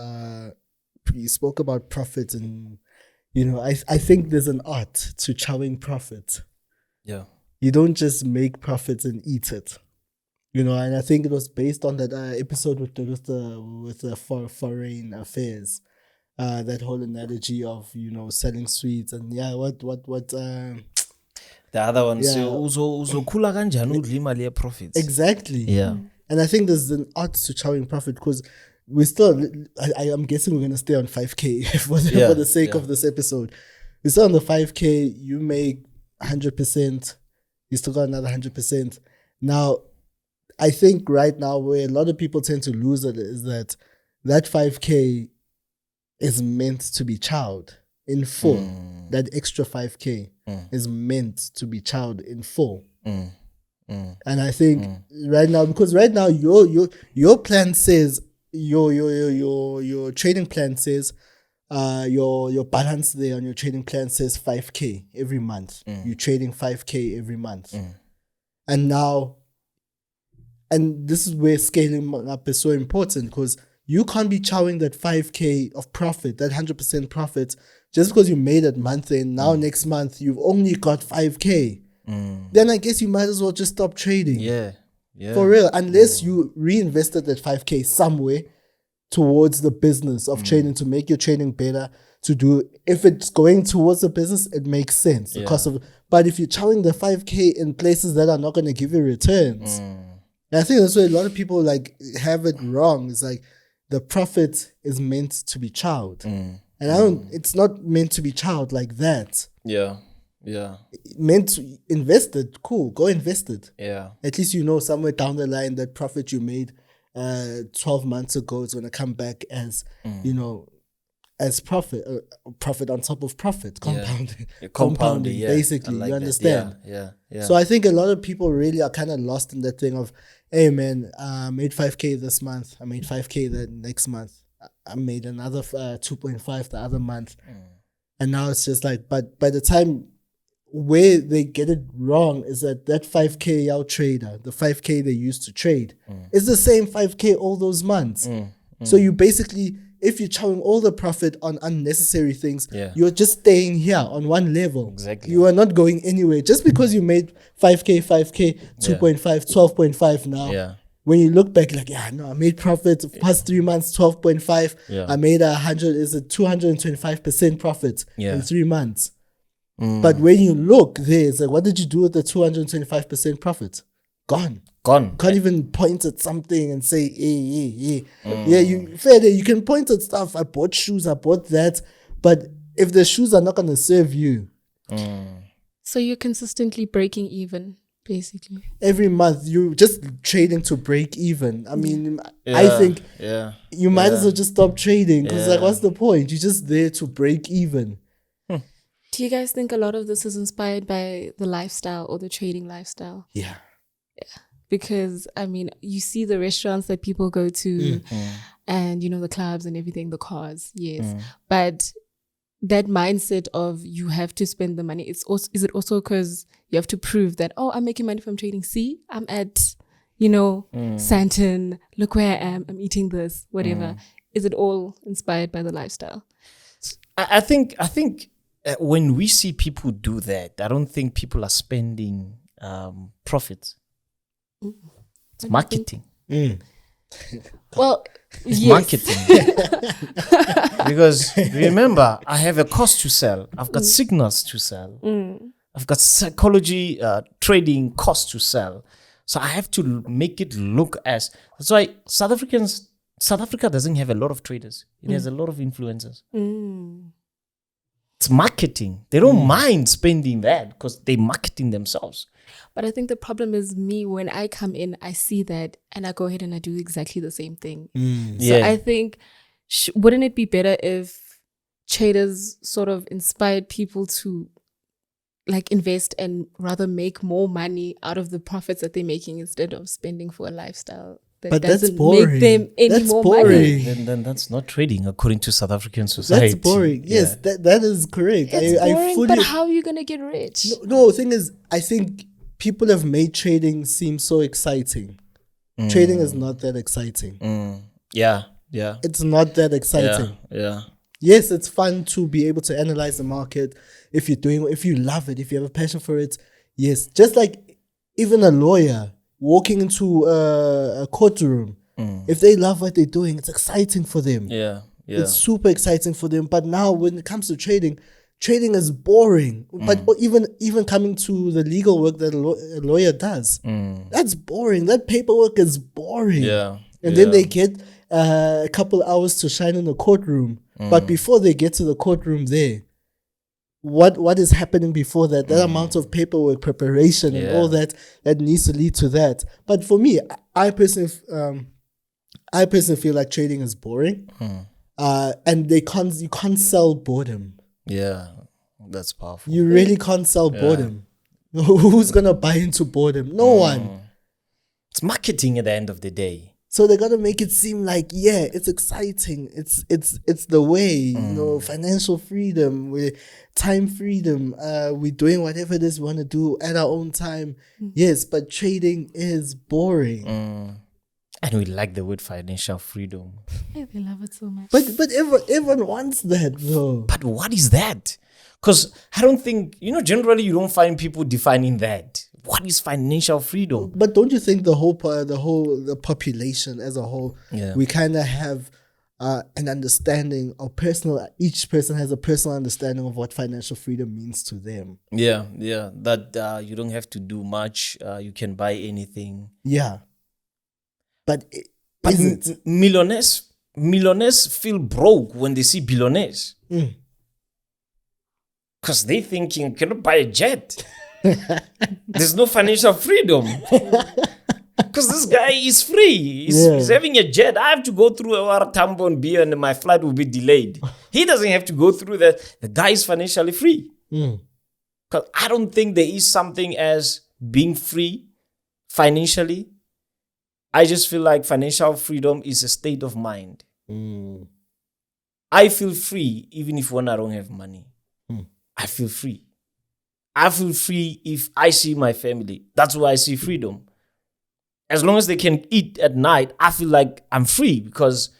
You spoke about profit, and I think there's an art to chowing profit. Yeah. You don't just make profits and eat it. And I think it was based on that episode with the foreign affairs. That whole analogy of selling sweets and the other one, uzokhula kanjani udla imali ye-profits. Exactly. Yeah. And I think there's an art to chowing profit because we still, I'm guessing we're going to stay on 5K for the sake of this episode. We're still on the 5K, you make 100%, you still got another 100%. Now, I think right now where a lot of people tend to lose it is that 5K is meant to be chowed in full. That extra 5K is meant to be chowed in full. And I think right now, because right now your plan says your trading plan says your balance there on your trading plan says 5K every month. You're trading 5K every month. And now, and this is where scaling up is so important because you can't be chowing that 5K of profit, that 100% profit, just because you made it month in. Now next month you've only got 5K. Then I guess you might as well just stop trading. Yeah. For real. Unless you reinvested that 5K somewhere towards the business of trading to make your trading better. If it's going towards the business, it makes sense. But if you're chowing the 5K in places that are not going to give you returns, and I think that's where a lot of people have it wrong. It's like the profit is meant to be chowed. And it's not meant to be chowed like that. Yeah. Meant to invest it, cool, go invest it. Yeah. At least somewhere down the line that profit you made 12 months ago is going to come back as, as profit on top of profit, compounding. Compounding, basically, like you understand? Yeah. So I think a lot of people really are kind of lost in that thing of, hey man, I made 5K this month, I made 5K the next month. I made another 2.5 the other month. And now it's just like, but by the time where they get it wrong is that 5K out trader, the 5K they used to trade, is the same 5K all those months. So you basically, if you're chowing all the profit on unnecessary things, you're just staying here on one level. Exactly. You are not going anywhere. Just because you made 5K, 2.5, 12.5 now. Yeah. When you look back, like, I made profit past 3 months, 12.5. Yeah. I made 225% profit in 3 months. But when you look there, it's like, what did you do with the 225% profit? Gone. You can't even point at something and say, hey. Yeah, you can point at stuff. I bought shoes, I bought that. But if the shoes are not going to serve you. So you're consistently breaking even, basically. Every month, you're just trading to break even. I mean, I think you might as well just stop trading because, like, what's the point? You're just there to break even. Do you guys think a lot of this is inspired by the lifestyle or the trading lifestyle? Yeah. Because, I mean, you see the restaurants that people go to and, the clubs and everything, the cars, yes. But that mindset of you have to spend the money, is it also because you have to prove that, I'm making money from trading. See, I'm at, Santon, look where I am, I'm eating this, whatever. Is it all inspired by the lifestyle? I think when we see people do that, I don't think people are spending profits. It's marketing. Well, it's yes. marketing. Because remember, I have a cost to sell. I've got signals to sell. I've got psychology trading cost to sell. So I have to make it look as... That's why South Africa doesn't have a lot of traders. It has a lot of influencers. It's marketing. They don't mind spending that because they're marketing themselves. But I think the problem is me, when I come in, I see that and I go ahead and I do exactly the same thing. So I think, wouldn't it be better if traders sort of inspired people to like invest and rather make more money out of the profits that they're making instead of spending for a lifestyle that doesn't make them any more money? Then that's not trading according to South African society. That's boring. Yes, that is correct. It's boring, but how are you going to get rich? No, the thing is, I think people have made trading seem so exciting. Trading is not that exciting. Yeah. It's not that exciting. Yeah. Yes, it's fun to be able to analyze the market if you love it, if you have a passion for it. Yes, just like even a lawyer walking into a courtroom, if they love what they're doing, it's exciting for them. Yeah. It's super exciting for them. But now when it comes to trading is boring. But even coming to the legal work that a lawyer does, that's boring. That paperwork is boring. Yeah. And then they get a couple hours to shine in the courtroom. But before they get to the courtroom there, what is happening before that? That amount of paperwork, preparation, and all that needs to lead to that. But for me, I personally feel like trading is boring. And you can't sell boredom. Yeah, that's powerful. You really can't sell boredom. Who's gonna buy into boredom? No one. It's marketing at the end of the day. So they gotta make it seem like, it's exciting. It's the way, financial freedom, time freedom. We're doing whatever it is we want to do at our own time. Yes, but trading is boring. And we like the word financial freedom. Yeah, they love it so much. But everyone wants that though. But what is that? Because I don't think, generally you don't find people defining that. What is financial freedom? But don't you think the population as a whole, we kind of have an understanding of each person has a personal understanding of what financial freedom means to them. Yeah. That you don't have to do much. You can buy anything. Yeah. But millionaires feel broke when they see billionaires. Because they thinking, you cannot buy a jet. There's no financial freedom. Because this guy is free. He's having a jet. I have to go through a Tambon beer and my flight will be delayed. He doesn't have to go through that. The guy is financially free. Because I don't think there is something as being free financially. I just feel like financial freedom is a state of mind. I feel free even if when I don't have money. I feel free. I feel free if I see my family. That's why I see freedom. As long as they can eat at night, I feel like I'm free because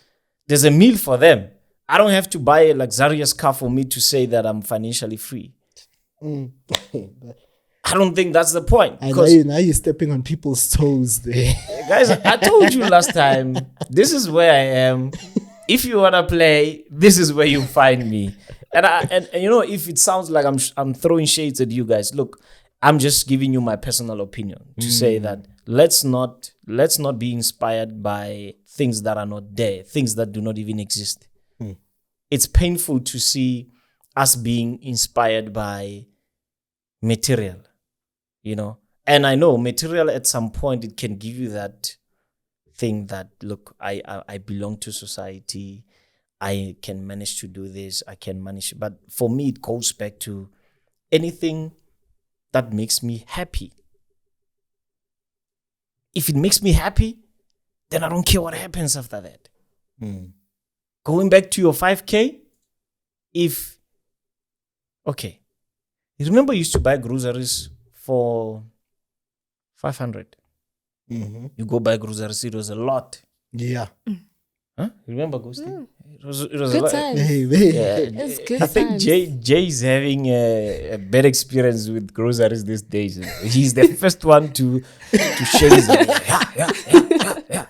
there's a meal for them. I don't have to buy a luxurious car for me to say that I'm financially free. I don't think that's the point. Now you're stepping on people's toes there. Guys, I told you last time, this is where I am. If you want to play, this is where you find me. And you know, if it sounds like I'm throwing shades at you guys, look, I'm just giving you my personal opinion to say that let's not be inspired by things that are not there, things that do not even exist. It's painful to see us being inspired by material, you know. And I know material at some point it can give you that thing that, look, I belong to society. I can manage to do this. I can manage. But for me, it goes back to anything that makes me happy. If it makes me happy, then I don't care what happens after that. Going back to your 5K, okay. You remember you used to buy groceries for 500. You go buy groceries, it was a lot. Yeah. Huh? You remember Ghosty? It was Good a lot. times. Yeah. It's good I think times. Jay's having a bad experience with groceries these days. He's the first one to share his yeah.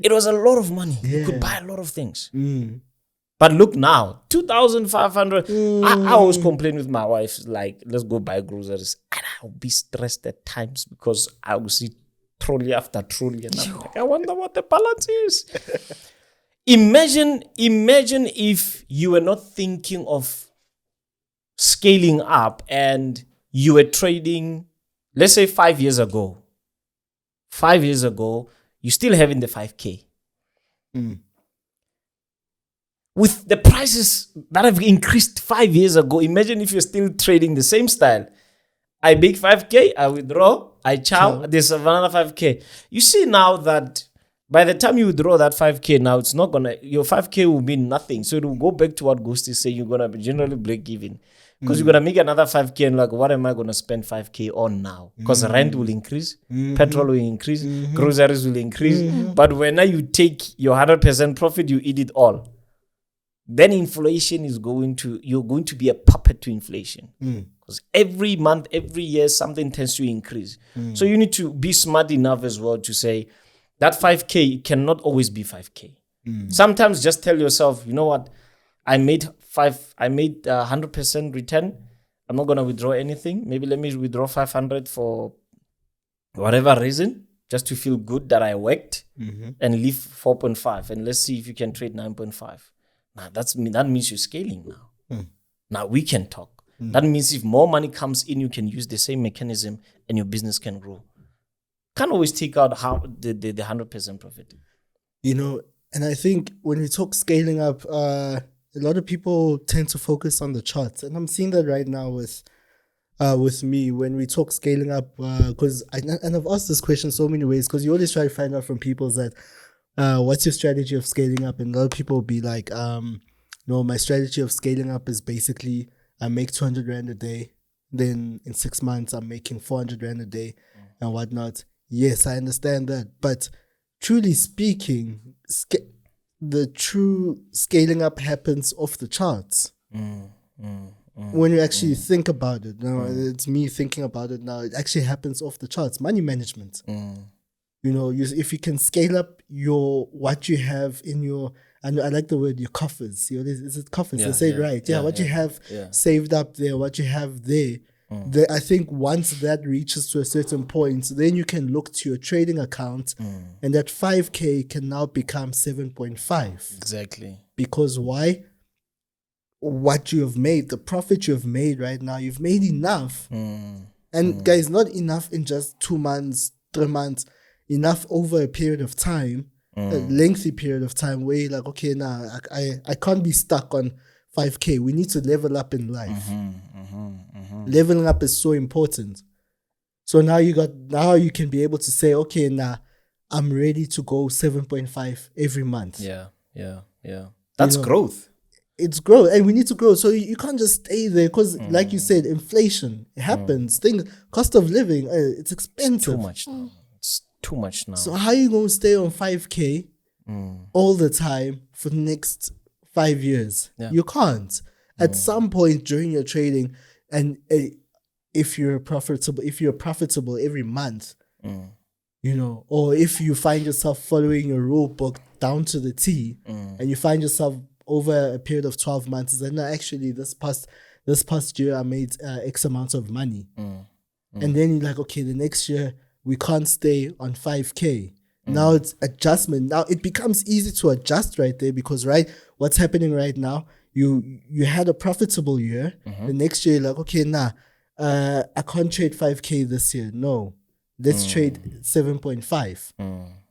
It was a lot of money. You could buy a lot of things. But look now, 2,500. I always complain with my wife, like, let's go buy groceries. And I'll be stressed at times because I will see trolley after trolley. And I'm like, I wonder what the balance is. Imagine if you were not thinking of scaling up and you were trading, let's say 5 years ago. 5 years ago, you're still having the 5K. With the prices that have increased 5 years ago, imagine if you're still trading the same style. I make 5K, I withdraw, I chow, there's another 5K. You see now that by the time you withdraw that 5K, now it's not gonna, your 5K will mean nothing. So it will go back to what Ghost is saying, you're gonna generally break even. Because you're gonna make another 5K and like, what am I gonna spend 5K on now? Because rent will increase, petrol will increase, groceries will increase. But when now you take your 100% profit, you eat it all. Then inflation is you're going to be a puppet to inflation. Because every month, every year, something tends to increase. So you need to be smart enough as well to say that 5K cannot always be 5K. Sometimes just tell yourself, you know what, I made 100% return. I'm not going to withdraw anything. Maybe let me withdraw 500 for whatever reason, just to feel good that I worked and leave 4.5. And let's see if you can trade 9.5. Now that means you're scaling now. Now we can talk. That means if more money comes in, you can use the same mechanism and your business can grow. Can't always take out how the 100% profit. You know, and I think when we talk scaling up, a lot of people tend to focus on the charts, and I'm seeing that right now with me when we talk scaling up. Because I've asked this question so many ways, because you always try to find out from people that. What's your strategy of scaling up? And a lot of people will be like, no, my strategy of scaling up is basically I make 200 Rand a day. Then in 6 months, I'm making 400 Rand a day and whatnot. Yes, I understand that. But truly speaking, the true scaling up happens off the charts. When you actually think about it, now it's me thinking about it now, it actually happens off the charts. Money management. You know, if you can scale up what you have in your, and I like the word, your coffers. Is it coffers? I say it right. What you have saved up there, what you have there. I think once that reaches to a certain point, then you can look to your trading account, and that 5K can now become 7.5. Exactly. Because why? What you have made, the profit you have made right now, you've made enough. And guys, not enough in just 2 months, 3 months. Enough over a period of time, a lengthy period of time where you're like, okay, now I can't be stuck on 5K. We need to level up in life. Leveling up is so important. So now you can be able to say, okay, now I'm ready to go 7.5 every month. That's growth. It's growth, and we need to grow. So you can't just stay there because, like you said, inflation happens. Cost of living, it's expensive. Too much now. It's too much now. So how are you going to stay on 5K all the time for the next 5 years? Yeah. You can't. At some point during your trading, and if you're profitable every month, or if you find yourself following your rule book down to the T, and you find yourself over a period of 12 months, then actually this past year I made X amount of money. And then you're like, okay, the next year we can't stay on 5K. Now it's adjustment. Now it becomes easy to adjust right there because what's happening right now, you had a profitable year. The next year you're like, okay, I can't trade 5K this year. No, let's trade 7.5.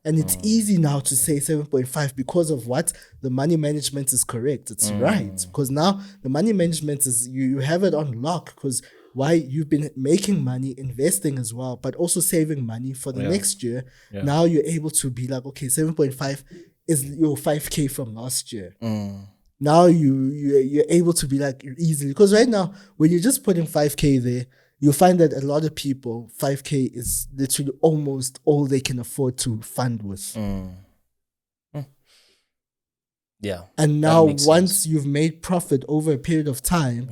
And it's easy now to say 7.5 because of what? The money management is correct. It's right. Because now the money management is, you have it on lock because why you've been making money, investing as well, but also saving money for the next year. Now you're able to be like, okay, 7.5 is your 5K from last year. Now you're able to be like easily, because right now when you're just putting 5K there, you'll find that a lot of people, 5K is literally almost all they can afford to fund with. Yeah. And now once you've made profit over a period of time,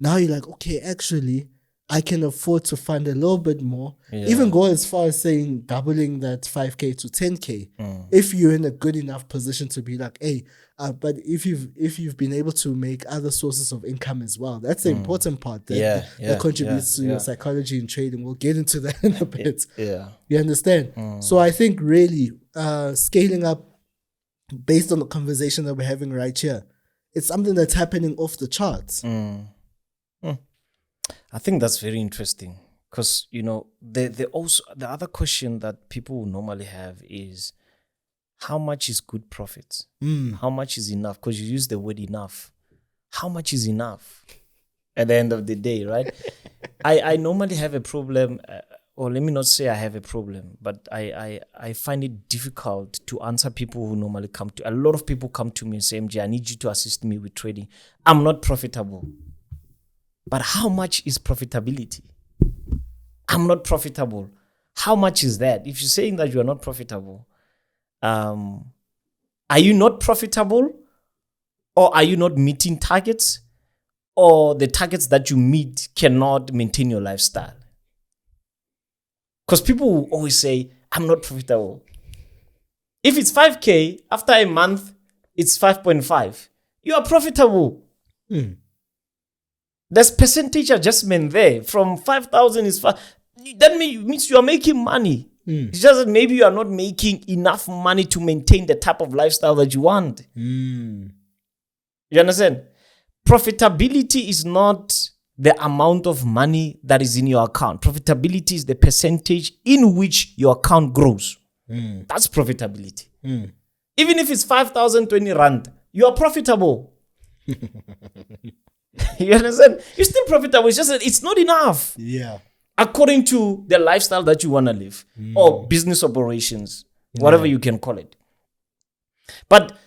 now you're like, okay, actually, I can afford to fund a little bit more. Even go as far as saying doubling that 5K to 10K. If you're in a good enough position to be like, hey, but if you've been able to make other sources of income as well, that's the important part that contributes to your psychology in trading. We'll get into that in a bit. You understand? So I think really scaling up based on the conversation that we're having right here, it's something that's happening off the charts. I think that's very interesting because, the other question that people will normally have is, how much is good profits? How much is enough? Because you use the word enough. How much is enough at the end of the day, right? I normally have a problem, or let me not say I have a problem, but I find it difficult to answer people who normally come to. A lot of people come to me and say, MJ, I need you to assist me with trading. I'm not profitable. But how much is profitability? I'm not profitable. How much is that? If you're saying that you are not profitable, are you not profitable? Or are you not meeting targets? Or the targets that you meet cannot maintain your lifestyle? Because people will always say, I'm not profitable. If it's 5K, after a month, it's 5.5. You are profitable. There's percentage adjustment there. From 5,000 is 5. That means you are making money. It's just that maybe you are not making enough money to maintain the type of lifestyle that you want. You understand? Profitability is not the amount of money that is in your account. Profitability is the percentage in which your account grows. That's profitability. Even if it's 5,020 rand, you are profitable. You understand? You're still profitable. It's just that it's not enough. According to the lifestyle that you want to live, or business operations, whatever you can call it. But,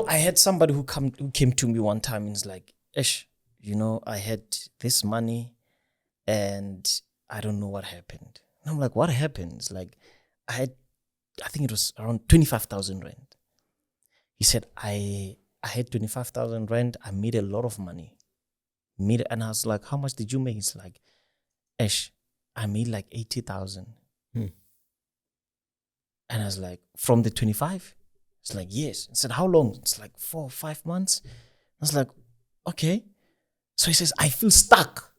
I had somebody who came to me one time and was like, Ish, I had this money and I don't know what happened. And I'm like, what happened? It's like, I think it was around 25,000 rand. He said, I had 25,000 rand. I made a lot of money. And I was like, how much did you make? It's like, Ish, I made like 80,000. And I was like, from the 25? It's like, yes. I said, how long? It's like 4 or 5 months. I was like, okay. So he says, I feel stuck.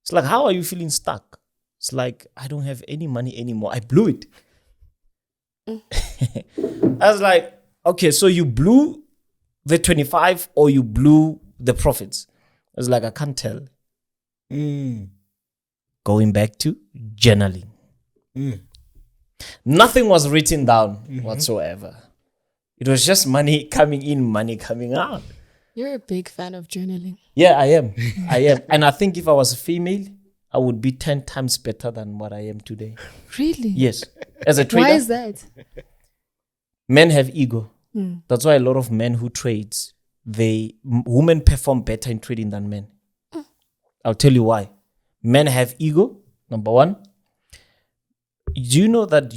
It's like, how are you feeling stuck? It's like, I don't have any money anymore. I blew it. I was like, okay, so you blew the 25 or you blew the profits? I was like, I can't tell. Going back to journaling. Nothing was written down whatsoever. It was just money coming in, money coming out. You're a big fan of journaling. Yeah, I am. And I think if I was a female, I would be 10 times better than what I am today. Really? Yes. As a trader. Why is that? Men have ego. That's why a lot of men who trades, women perform better in trading than men. I'll tell you why. Men have ego, number one. Do you know that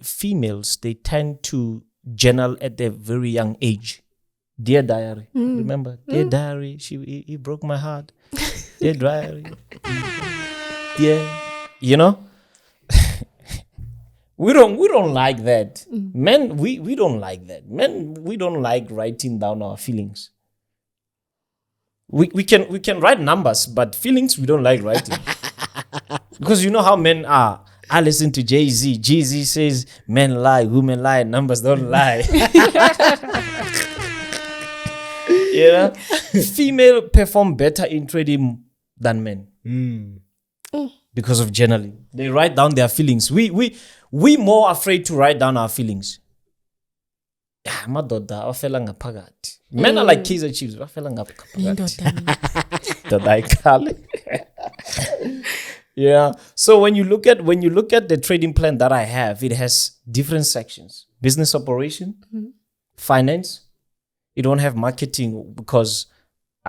females, they tend to journal at a very young age? Dear diary, remember? Dear diary, he broke my heart. Dear diary, dear, you know. we don't like that. Men, we don't like that. Men, we don't like writing down our feelings. We can write numbers, but feelings we don't like writing. Because you know how men are. I listen to Jay-Z. Jay-Z says men lie, women lie, numbers don't lie. You know? Female perform better in trading than men. Because of journaling. They write down their feelings. We more afraid to write down our feelings. Men are like Kaizer Chiefs. Yeah. So when you look at the trading plan that I have, it has different sections: business operation, finance. You don't have marketing because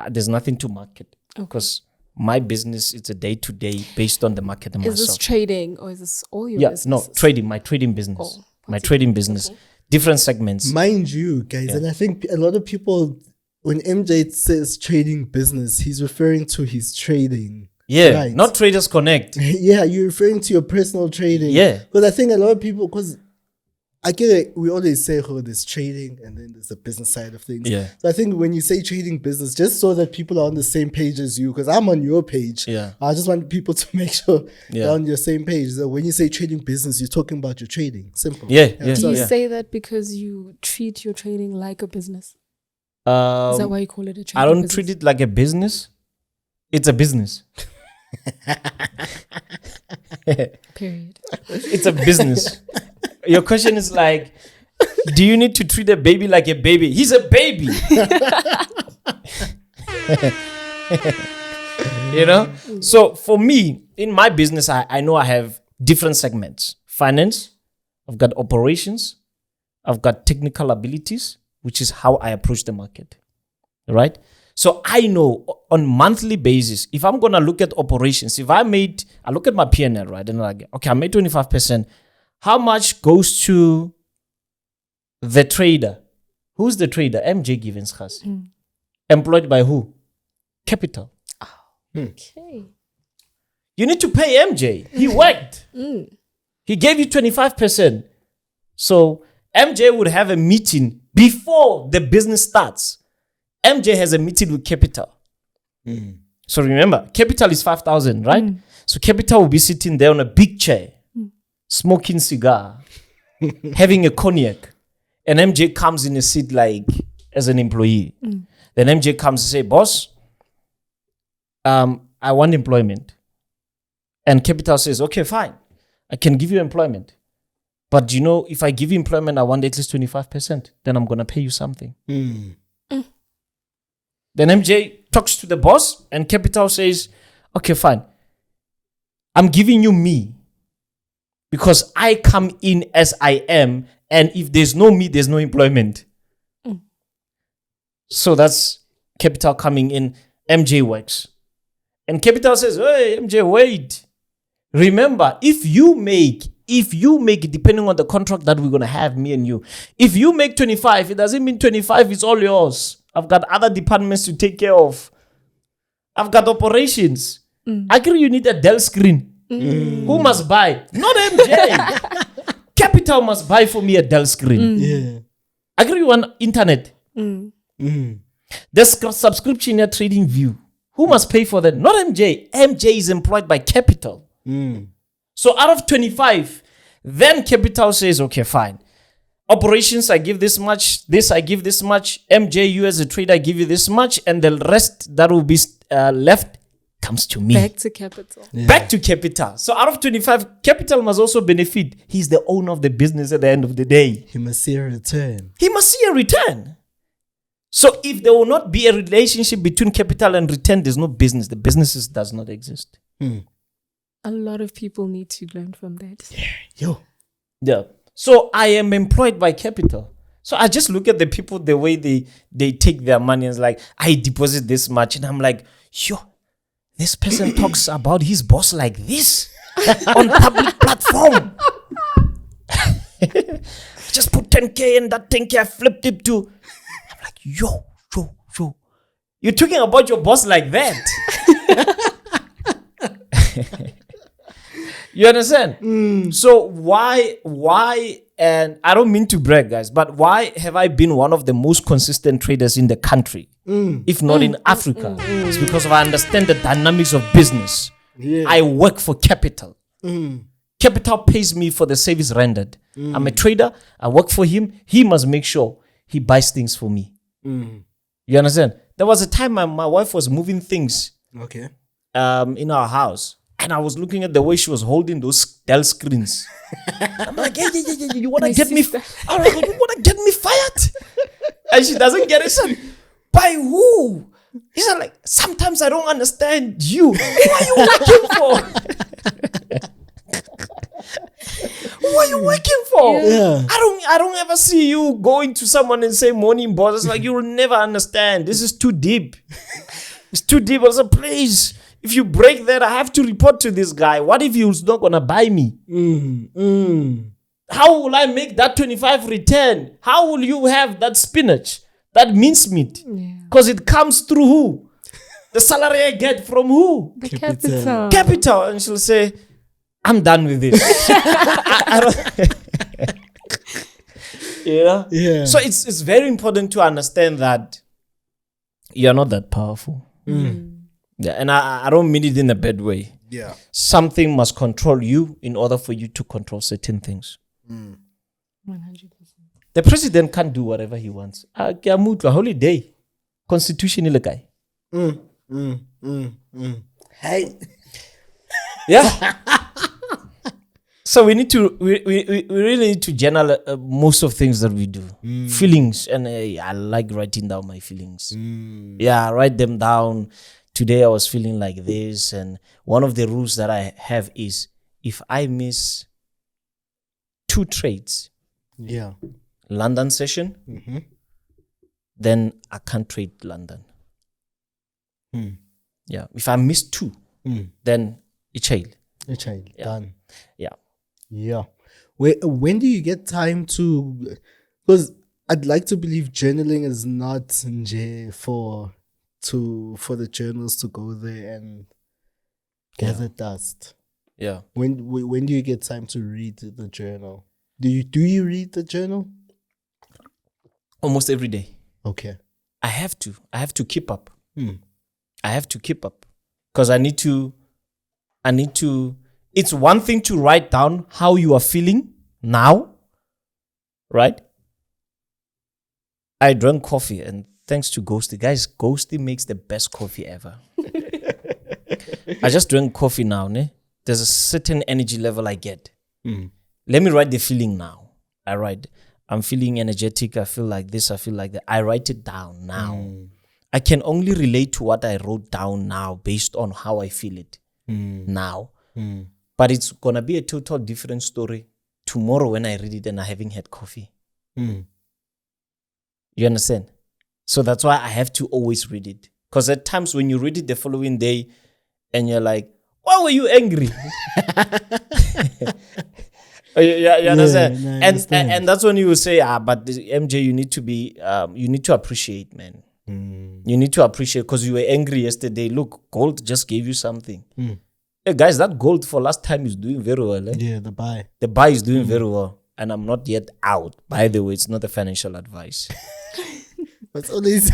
there's nothing to market. Because my business is a day-to-day based on the market and myself. Is this trading or is this all your business? No, trading. My trading business. My trading business. Okay. Different segments. Mind you, guys, and I think a lot of people, when MJ says trading business, he's referring to his trading. Yeah, right. Not Traders Connect. Yeah, you're referring to your personal trading. Yeah. Because I think a lot of people, because I get it, we always say, oh, there's trading and then there's the business side of things. Yeah. So I think when you say trading business, just so that people are on the same page as you, because I'm on your page. Yeah. I just want people to make sure they're on your same page. So when you say trading business, you're talking about your trading. Simple. Yeah. Do you say that because you treat your trading like a business? Is that why you call it a trading I don't business? treat it like a business. It's a business. Period. It's a business. Your question is like, do you need to treat a baby like a baby? He's a baby. You know? So for me, in my business, I know I have different segments. Finance, I've got operations, I've got technical abilities, which is how I approach the market. Right? So I know on monthly basis, if I'm going to look at operations, I look at my P&L, right? And I'm like, okay, I made 25%. How much goes to the trader? Who's the trader? MJ Givens Kgasi. Employed by who? Capital. Oh, okay. You need to pay MJ. He worked. He gave you 25%. So MJ would have a meeting before the business starts. MJ has a meeting with Capital. So remember, Capital is 5,000, right? So Capital will be sitting there on a big chair, smoking cigar, having a cognac. And MJ comes in a seat like as an employee. Then MJ comes and say, boss, I want employment. And Capital says, okay, fine. I can give you employment. But you know, if I give you employment, I want at least 25%. Then I'm going to pay you something. Then MJ talks to the boss and Capital says, okay, fine. I'm giving you me because I come in as I am. And if there's no me, there's no employment. So that's Capital coming in. MJ works. And Capital says, hey, MJ, wait. Remember, if you make, depending on the contract that we're going to have, me and you, if you make 25, it doesn't mean 25 is all yours. I've got other departments to take care of. I've got operations. I agree you need a Dell screen. Who must buy? Not MJ. Capital must buy for me a Dell screen. I agree you want internet. There's subscription at Trading View. Who must pay for that? Not MJ. MJ is employed by Capital. So out of 25, then Capital says, okay, fine. Operations, I give this much. This, I give this much. MJ, you as a trader, I give you this much. And the rest that will be left comes to me. Back to Capital. Back to Capital. So out of 25, Capital must also benefit. He's the owner of the business at the end of the day. He must see a return. So if there will not be a relationship between capital and return, there's no business. The businesses does not exist. A lot of people need to learn from that. Yeah. So I am employed by Capital. So I just look at the people, the way they take their money, and it's like, I deposit this much, and I'm like, yo, this person talks about his boss like this on public platform. Just put 10K and that 10K I flipped it to. I'm like, yo. You're talking about your boss like that. You understand? So why, and I don't mean to brag, guys, but why have I been one of the most consistent traders in the country, if not in Africa? It's because I understand the dynamics of business. Yeah. I work for capital. Capital pays me for the service rendered. I'm a trader. I work for him. He must make sure he buys things for me. You understand? There was a time my wife was moving things Okay. in our house. And I was looking at the way she was holding those Dell screens. I'm like, yeah, you want to get me? I'm like, you want to get me fired? And she doesn't get it. Son, by who? He's like, sometimes I don't understand you. Who are you working for? Who are you working for? Yeah. I don't ever see you going to someone and say morning boss. It's like, you will never understand. This is too deep. It's too deep. I was like, please. If you break that, I have to report to this guy. What if he's not going to buy me? How will I make that 25 return? How will you have that spinach, that mincemeat? Because it comes through who? The salary I get from who? The capital. Capital. And she'll say, I'm done with this. I don't you know? Yeah. So it's very important to understand that you're not that powerful. Yeah, and I don't mean it in a bad way. Yeah. Something must control you in order for you to control certain things. 100%. The president can't do whatever he wants. Holiday. Constitution ile kai. Hey. Yeah. So we really need to journal most of things that we do. Feelings, and I like writing down my feelings. Yeah, I write them down. Today I was feeling like this, and one of the rules that I have is if I miss 2 trades, London session, then I can't trade London. Yeah, if I miss 2, then it's child. Done. Yeah. Yeah. When do you get time to? Because I'd like to believe journaling is not nje for the journals to go there and gather dust. Yeah. When do you get time to read the journal? Do you read the journal? Almost every day. Okay. I have to keep up. I have to keep up because I need to. It's one thing to write down how you are feeling now, right? I drank coffee, and thanks to Ghosty. Guys, Ghosty makes the best coffee ever. I just drank coffee now, ne? There's a certain energy level I get. Let me write the feeling now. I write, I'm feeling energetic, I feel like this, I feel like that. I write it down now. I can only relate to what I wrote down now based on how I feel it now. But it's going to be a total different story tomorrow when I read it and I haven't had coffee. You understand? So that's why I have to always read it. Because at times when you read it the following day and you're like, why were you angry? You understand? I understand. And that's when you will say, but MJ, you need to be, you need to appreciate, man. You need to appreciate because you were angry yesterday. Look, gold just gave you something. Hey guys, that gold for last time is doing very well. Eh? Yeah, the buy. The buy is doing very well. And I'm not yet out. By the way, it's not a financial advice. But always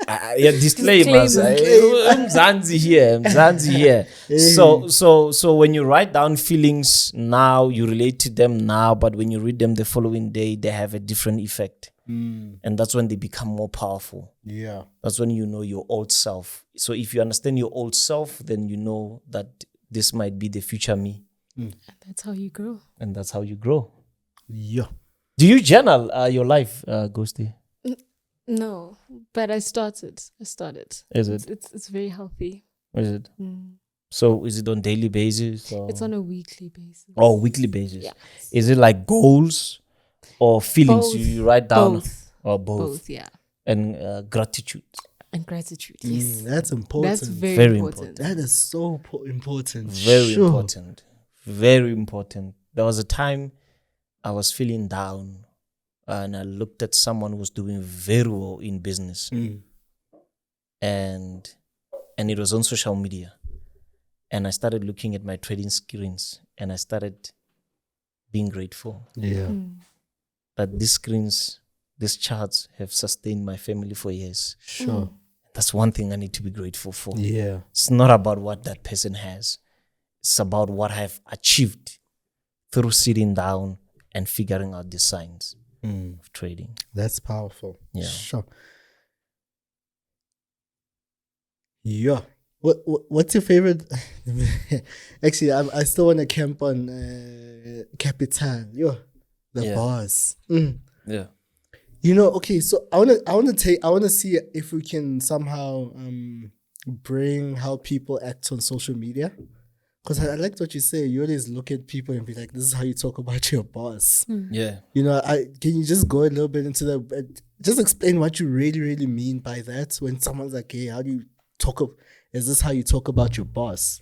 yeah, disclaimers. Mzansi here. So when you write down feelings now, you relate to them now, but when you read them the following day, they have a different effect. And that's when they become more powerful. Yeah. That's when you know your old self. So if you understand your old self, then you know that this might be the future me. And that's how you grow. And that's how you grow. Yeah. Do you journal your life, Ghosty? No, but I started. Is it? It's very healthy. Is it? So is it on daily basis? Or? It's on a weekly basis. Oh, weekly basis. Yeah. Is it like goals or feelings Both. you write down? Both. Or both. Both, yeah. And gratitude. And gratitude, yes. That's important. That's very important. That is so important. Very Sure. important. Very important. There was a time I was feeling down and I looked at someone who was doing very well in business. And it was on social media. And I started looking at my trading screens and I started being grateful. Yeah. That these screens, these charts have sustained my family for years. Sure. That's one thing I need to be grateful for. Yeah. It's not about what that person has. It's about what I've achieved through sitting down and figuring out the signs of trading. That's powerful. Yeah. Sure. Yeah. What's your favorite? Actually, I still want to camp on Capital. The boss. Yeah. You know, okay, so I wanna see if we can somehow bring how people act on social media. Because I liked what you say. You always look at people and be like, this is how you talk about your boss. Yeah. You know, can you just go a little bit into that? Just explain what you really, really mean by that. When someone's like, hey, how do you talk is this how you talk about your boss?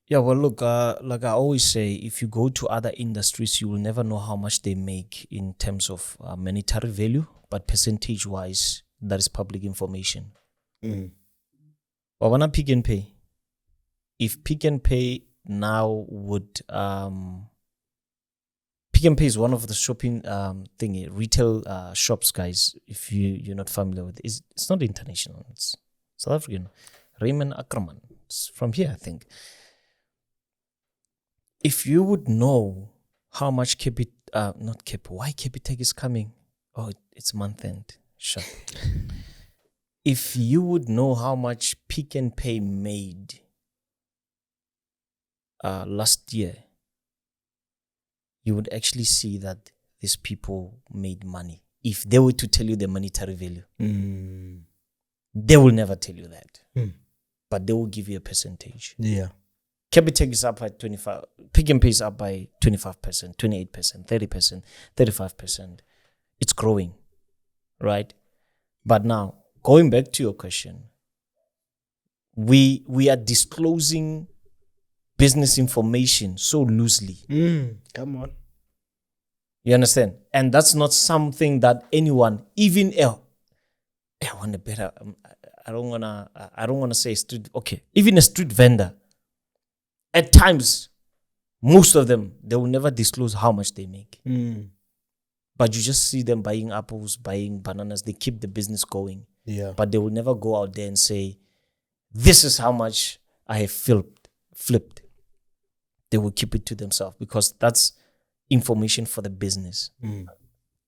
Yeah, well, look, like I always say, if you go to other industries, you will never know how much they make in terms of monetary value, but percentage-wise, that is public information. But when I Pick and Pay, if Pick and Pay now would... Pick and Pay is one of the shopping retail shops, guys, if you're not familiar with it. It's not international, it's South African. Raymond Ackerman, it's from here, I think. If you would know how much why Capitec is coming? Oh, it's month end. Shut. If you would know how much Pick and Pay made last year, you would actually see that these people made money. If they were to tell you the monetary value, they will never tell you that. But they will give you a percentage. Yeah. Capitec is up by 25. Pick and Pay is up by 25%, 28%, 30%, 35%. It's growing, right? But now, going back to your question, we are disclosing business information so loosely. Come on. You understand? And that's not something that anyone, even I want a better. I don't wanna say street. Okay, even a street vendor. At times, most of them, they will never disclose how much they make. But you just see them buying apples, buying bananas. They keep the business going. Yeah. But they will never go out there and say, this is how much I have flipped. They will keep it to themselves because that's information for the business.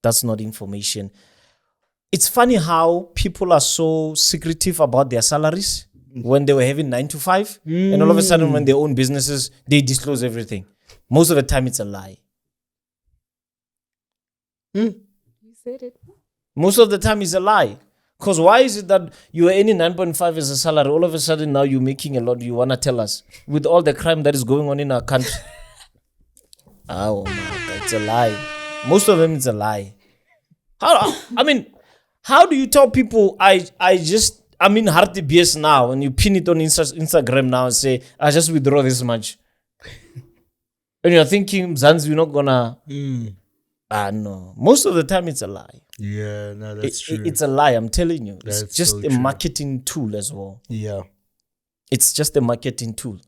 That's not information. It's funny how people are so secretive about their salaries when they were having 9 to 5. And all of a sudden, when they own businesses, they disclose everything. Most of the time, it's a lie. You said it. Most of the time, it's a lie. Because why is it that you are earning 9.5 as a salary, all of a sudden now you're making a lot, you want to tell us, with all the crime that is going on in our country? Oh my God, it's a lie. Most of them, it's a lie. How do you tell people, I'm in Hearty BS now, and you pin it on Instagram now and say, I just withdraw this much. And you're thinking, Zanzi, we're not gonna... no. Most of the time, it's a lie. Yeah, no, that's true. It's a lie, I'm telling you. It's That's just so a true. marketing tool as well. Yeah. It's just a marketing tool.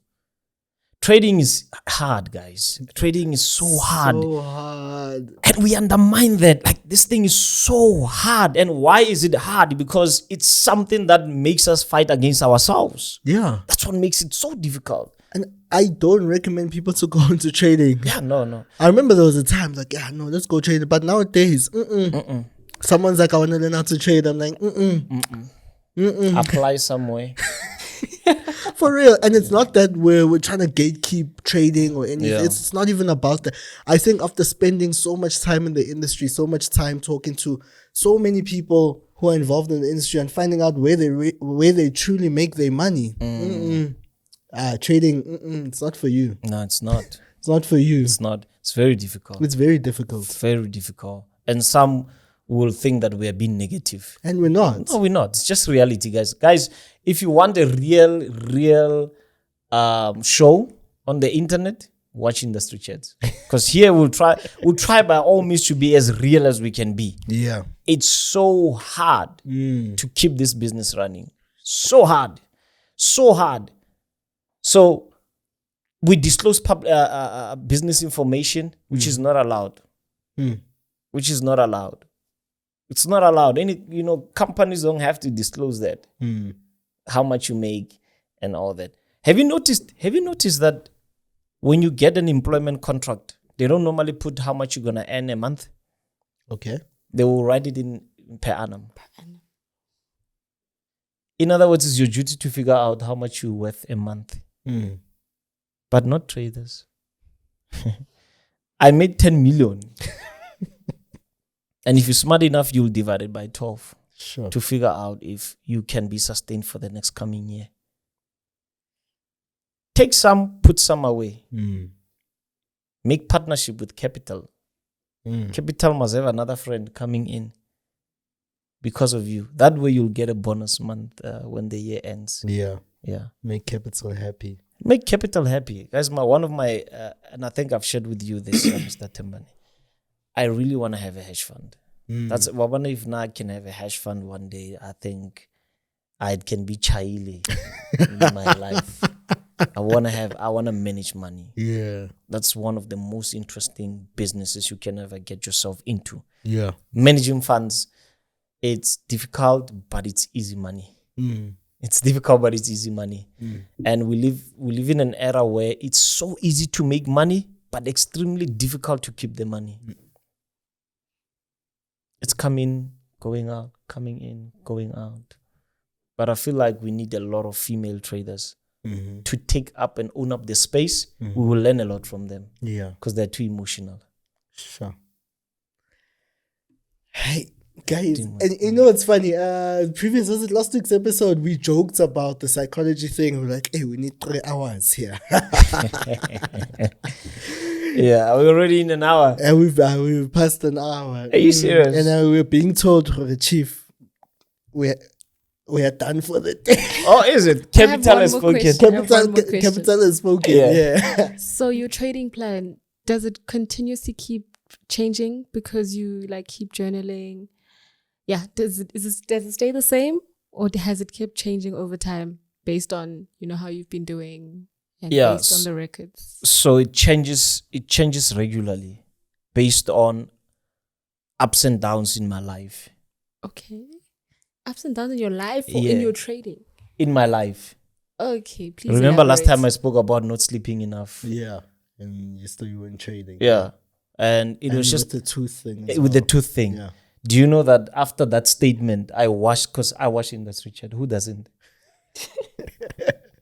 Trading is hard, guys. Trading is so hard. So hard. And we undermine that. Like, this thing is so hard. And why is it hard? Because it's something that makes us fight against ourselves. Yeah. That's what makes it so difficult. And I don't recommend people to go into trading. Yeah, no. I remember there was a time like, yeah, no, let's go trade. But nowadays, someone's like, I want to learn how to trade. I'm like, Apply some way. For real. And it's not that we're trying to gatekeep trading or anything. Yeah. It's not even about that. I think after spending so much time in the industry, so much time talking to so many people who are involved in the industry and finding out where they truly make their money. Trading, it's not for you. No, it's not. It's not for you. It's not. It's very difficult. It's very difficult. Very difficult. And some we will think that we are being negative. And we're not. No, we're not. It's just reality, guys. Guys, if you want a real show on the internet, watch Industry Chats. Because here we'll try by all means to be as real as we can be. Yeah. It's so hard to keep this business running. So hard. So hard. So we disclose business information, which is not allowed. Which is not allowed. It's not allowed. Companies don't have to disclose that. How much you make and all that. Have you noticed that when you get an employment contract, they don't normally put how much you're gonna earn a month? Okay. They will write it in per annum. In other words, it's your duty to figure out how much you're worth a month. But not traders. I made 10 million. And if you're smart enough, you'll divide it by 12 to figure out if you can be sustained for the next coming year. Take some, put some away. Make partnership with capital. Capital must have another friend coming in because of you. That way you'll get a bonus month when the year ends. Yeah. Make capital happy. Make capital happy. Guys, one of my, and I think I've shared with you this, Mr. Tembane. I really want to have a hedge fund. I wonder if now I can have a hedge fund one day. I think I can be Chaile in my life. I want to manage money. Yeah. That's one of the most interesting businesses you can ever get yourself into. Yeah. Managing funds, it's difficult, but it's easy money. It's difficult, but it's easy money. And we live in an era where it's so easy to make money, but extremely difficult to keep the money. It's coming, going out, coming in, going out. But I feel like we need a lot of female traders to take up and own up the space. We will learn a lot from them. Yeah. Because they're too emotional. Sure. Hey, guys, and you know what's funny? Last week's episode, we joked about the psychology thing. We're like, hey, we need 3 hours here. Yeah, we're already in an hour. And we've passed an hour. Are you serious? And we're being told, the chief, we are done for the day. Oh, is it? Capital has spoken. Capital has spoken. Yeah. So your trading plan, does it continuously keep changing because you keep journaling? Yeah. Does it stay the same, or has it kept changing over time based on how you've been doing and based on the records? So it changes regularly based on ups and downs in my life. Okay. Ups and downs in your life or in your trading? In my life. Okay, please. Remember last time I spoke about not sleeping enough? Yeah. And you weren't trading. Yeah. And it was just with the tooth thing. With the tooth thing. Yeah. Do you know that after that statement, I watched Industry Chat. Who doesn't?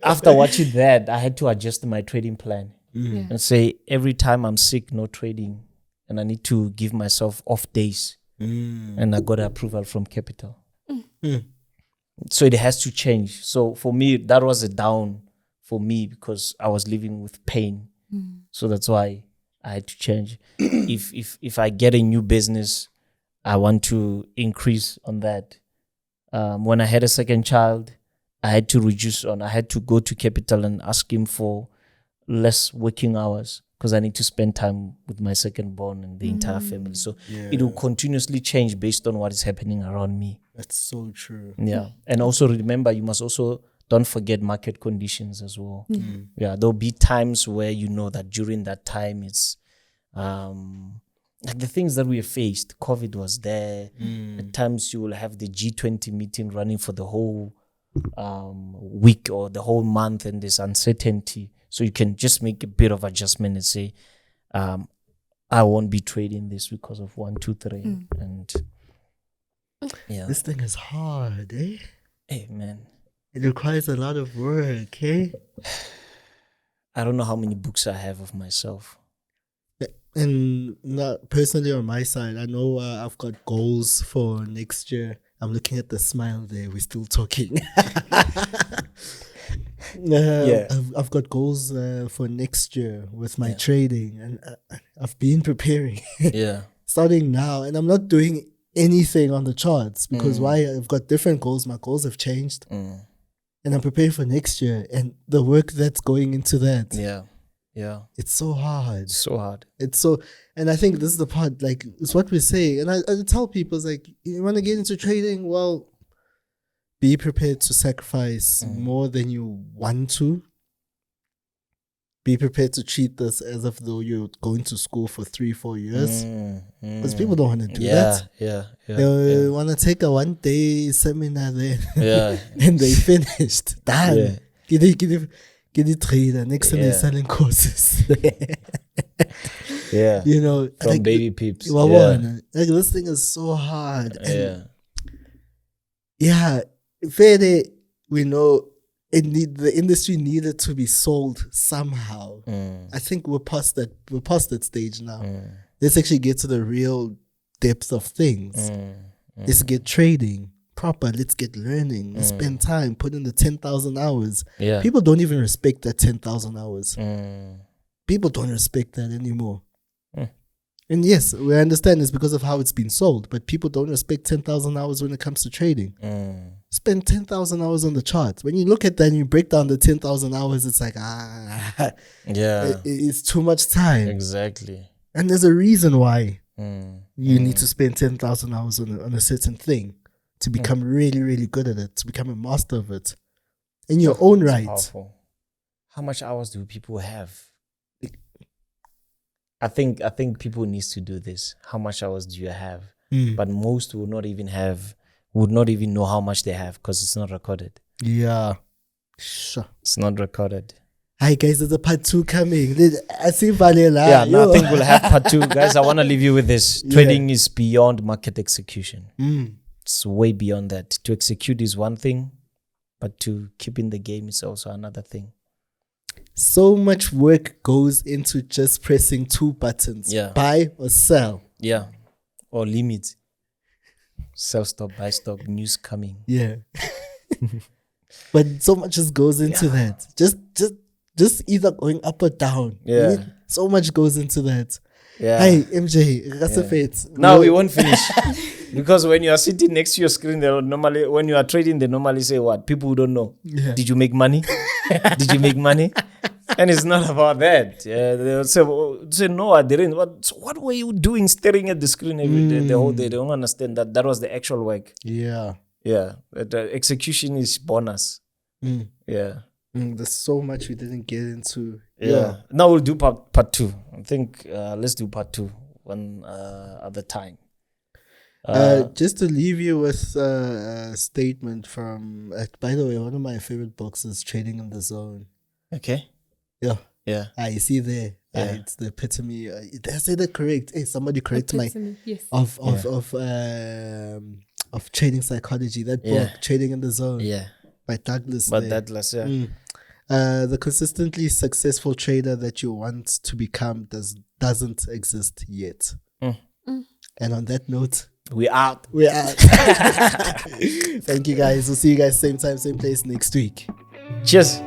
After watching that, I had to adjust my trading plan and say, every time I'm sick, no trading. And I need to give myself off days. And I got approval from capital. So it has to change. So for me, that was a down for me because I was living with pain. So that's why I had to change. If I get a new business, I want to increase on that. When I had a second child, I had to reduce on. I had to go to capital and ask him for less working hours because I need to spend time with my second born and the entire family. So it will continuously change based on what is happening around me. That's so true. Yeah. And also remember, you must also don't forget market conditions as well. Yeah, there'll be times where you know that during that time it's like the things that we have faced. COVID was there. At times you will have the G20 meeting running for the whole week or the whole month, and there's uncertainty. So you can just make a bit of adjustment and say, I won't be trading this because of 1, 2, 3. And yeah. This thing is hard, eh? Hey, man. It requires a lot of work, eh? I don't know how many books I have of myself. And not personally on my side, I know I've got goals for next year. I'm looking at the smile there. We're still talking. I've got goals for next year with my trading, and I've been preparing. Yeah. Starting now, and I'm not doing anything on the charts because why? I've got different goals. My goals have changed. And I'm preparing for next year. And the work that's going into that. Yeah. Yeah. It's so hard. So hard. And I think this is the part, like, it's what we say. And I tell people, it's like, you want to get into trading? Well, be prepared to sacrifice more than you want to. Be prepared to treat this as if though you're going to school for 3-4 years. Because people don't want to do that. They want to take a 1-day seminar there. And they finished. Done. Get it trader. Next time they're selling courses. You know. From like, baby peeps. Like, this thing is so hard. And fair, we know the industry needed to be sold somehow. I think we're past that stage now. Let's actually get to the real depth of things. Let's get trading proper. Let's get learning. Let's spend time, put in the 10,000 hours. People don't even respect that 10,000 hours. People don't respect that anymore. And yes, we understand it's because of how it's been sold, but people don't respect 10,000 hours when it comes to trading. Spend 10,000 hours on the chart. When you look at that and you break down the 10,000 hours, it's like, it's too much time. Exactly. And there's a reason why you need to spend 10,000 hours on a certain thing to become really, really good at it, to become a master of it in your own right. Powerful. How much hours do people have? I think people needs to do this. How much hours do you have? But most would not even know how much they have because it's not recorded. Yeah. Sure. It's not recorded. Hi guys, there's a part 2 coming. I see Valela. Yeah, no, I think we'll have part 2. Guys, I want to leave you with this. Trading is beyond market execution. It's way beyond that. To execute is one thing, but to keep in the game is also another thing. So much work goes into just pressing 2 buttons. Buy or sell. Or limit. Sell stop, buy stop, news coming. But so much just goes into that. Just either going up or down. So much goes into that. Hey, MJ, Now we won't finish. Because when you are sitting next to your screen, when you are trading, they normally say what? People who don't know. Did you make money? Did you make money? And it's not about that. They'll say, no, I didn't. What were you doing staring at the screen every day, the whole day? They don't understand that was the actual work. The execution is bonus. There's so much we didn't get into. Now we'll do part 2. I think let's do part 2 one other time. Just to leave you with a statement from, by the way, one of my favorite books is Trading in the Zone. Okay. You see there. It's the epitome. Did I say that correct? Hey, somebody correct my of trading psychology. That book, Trading in the Zone. By Douglas. The consistently successful trader that you want to become doesn't exist yet. And on that note, we're out. Thank you guys. We'll see you guys same time, same place next week. Cheers.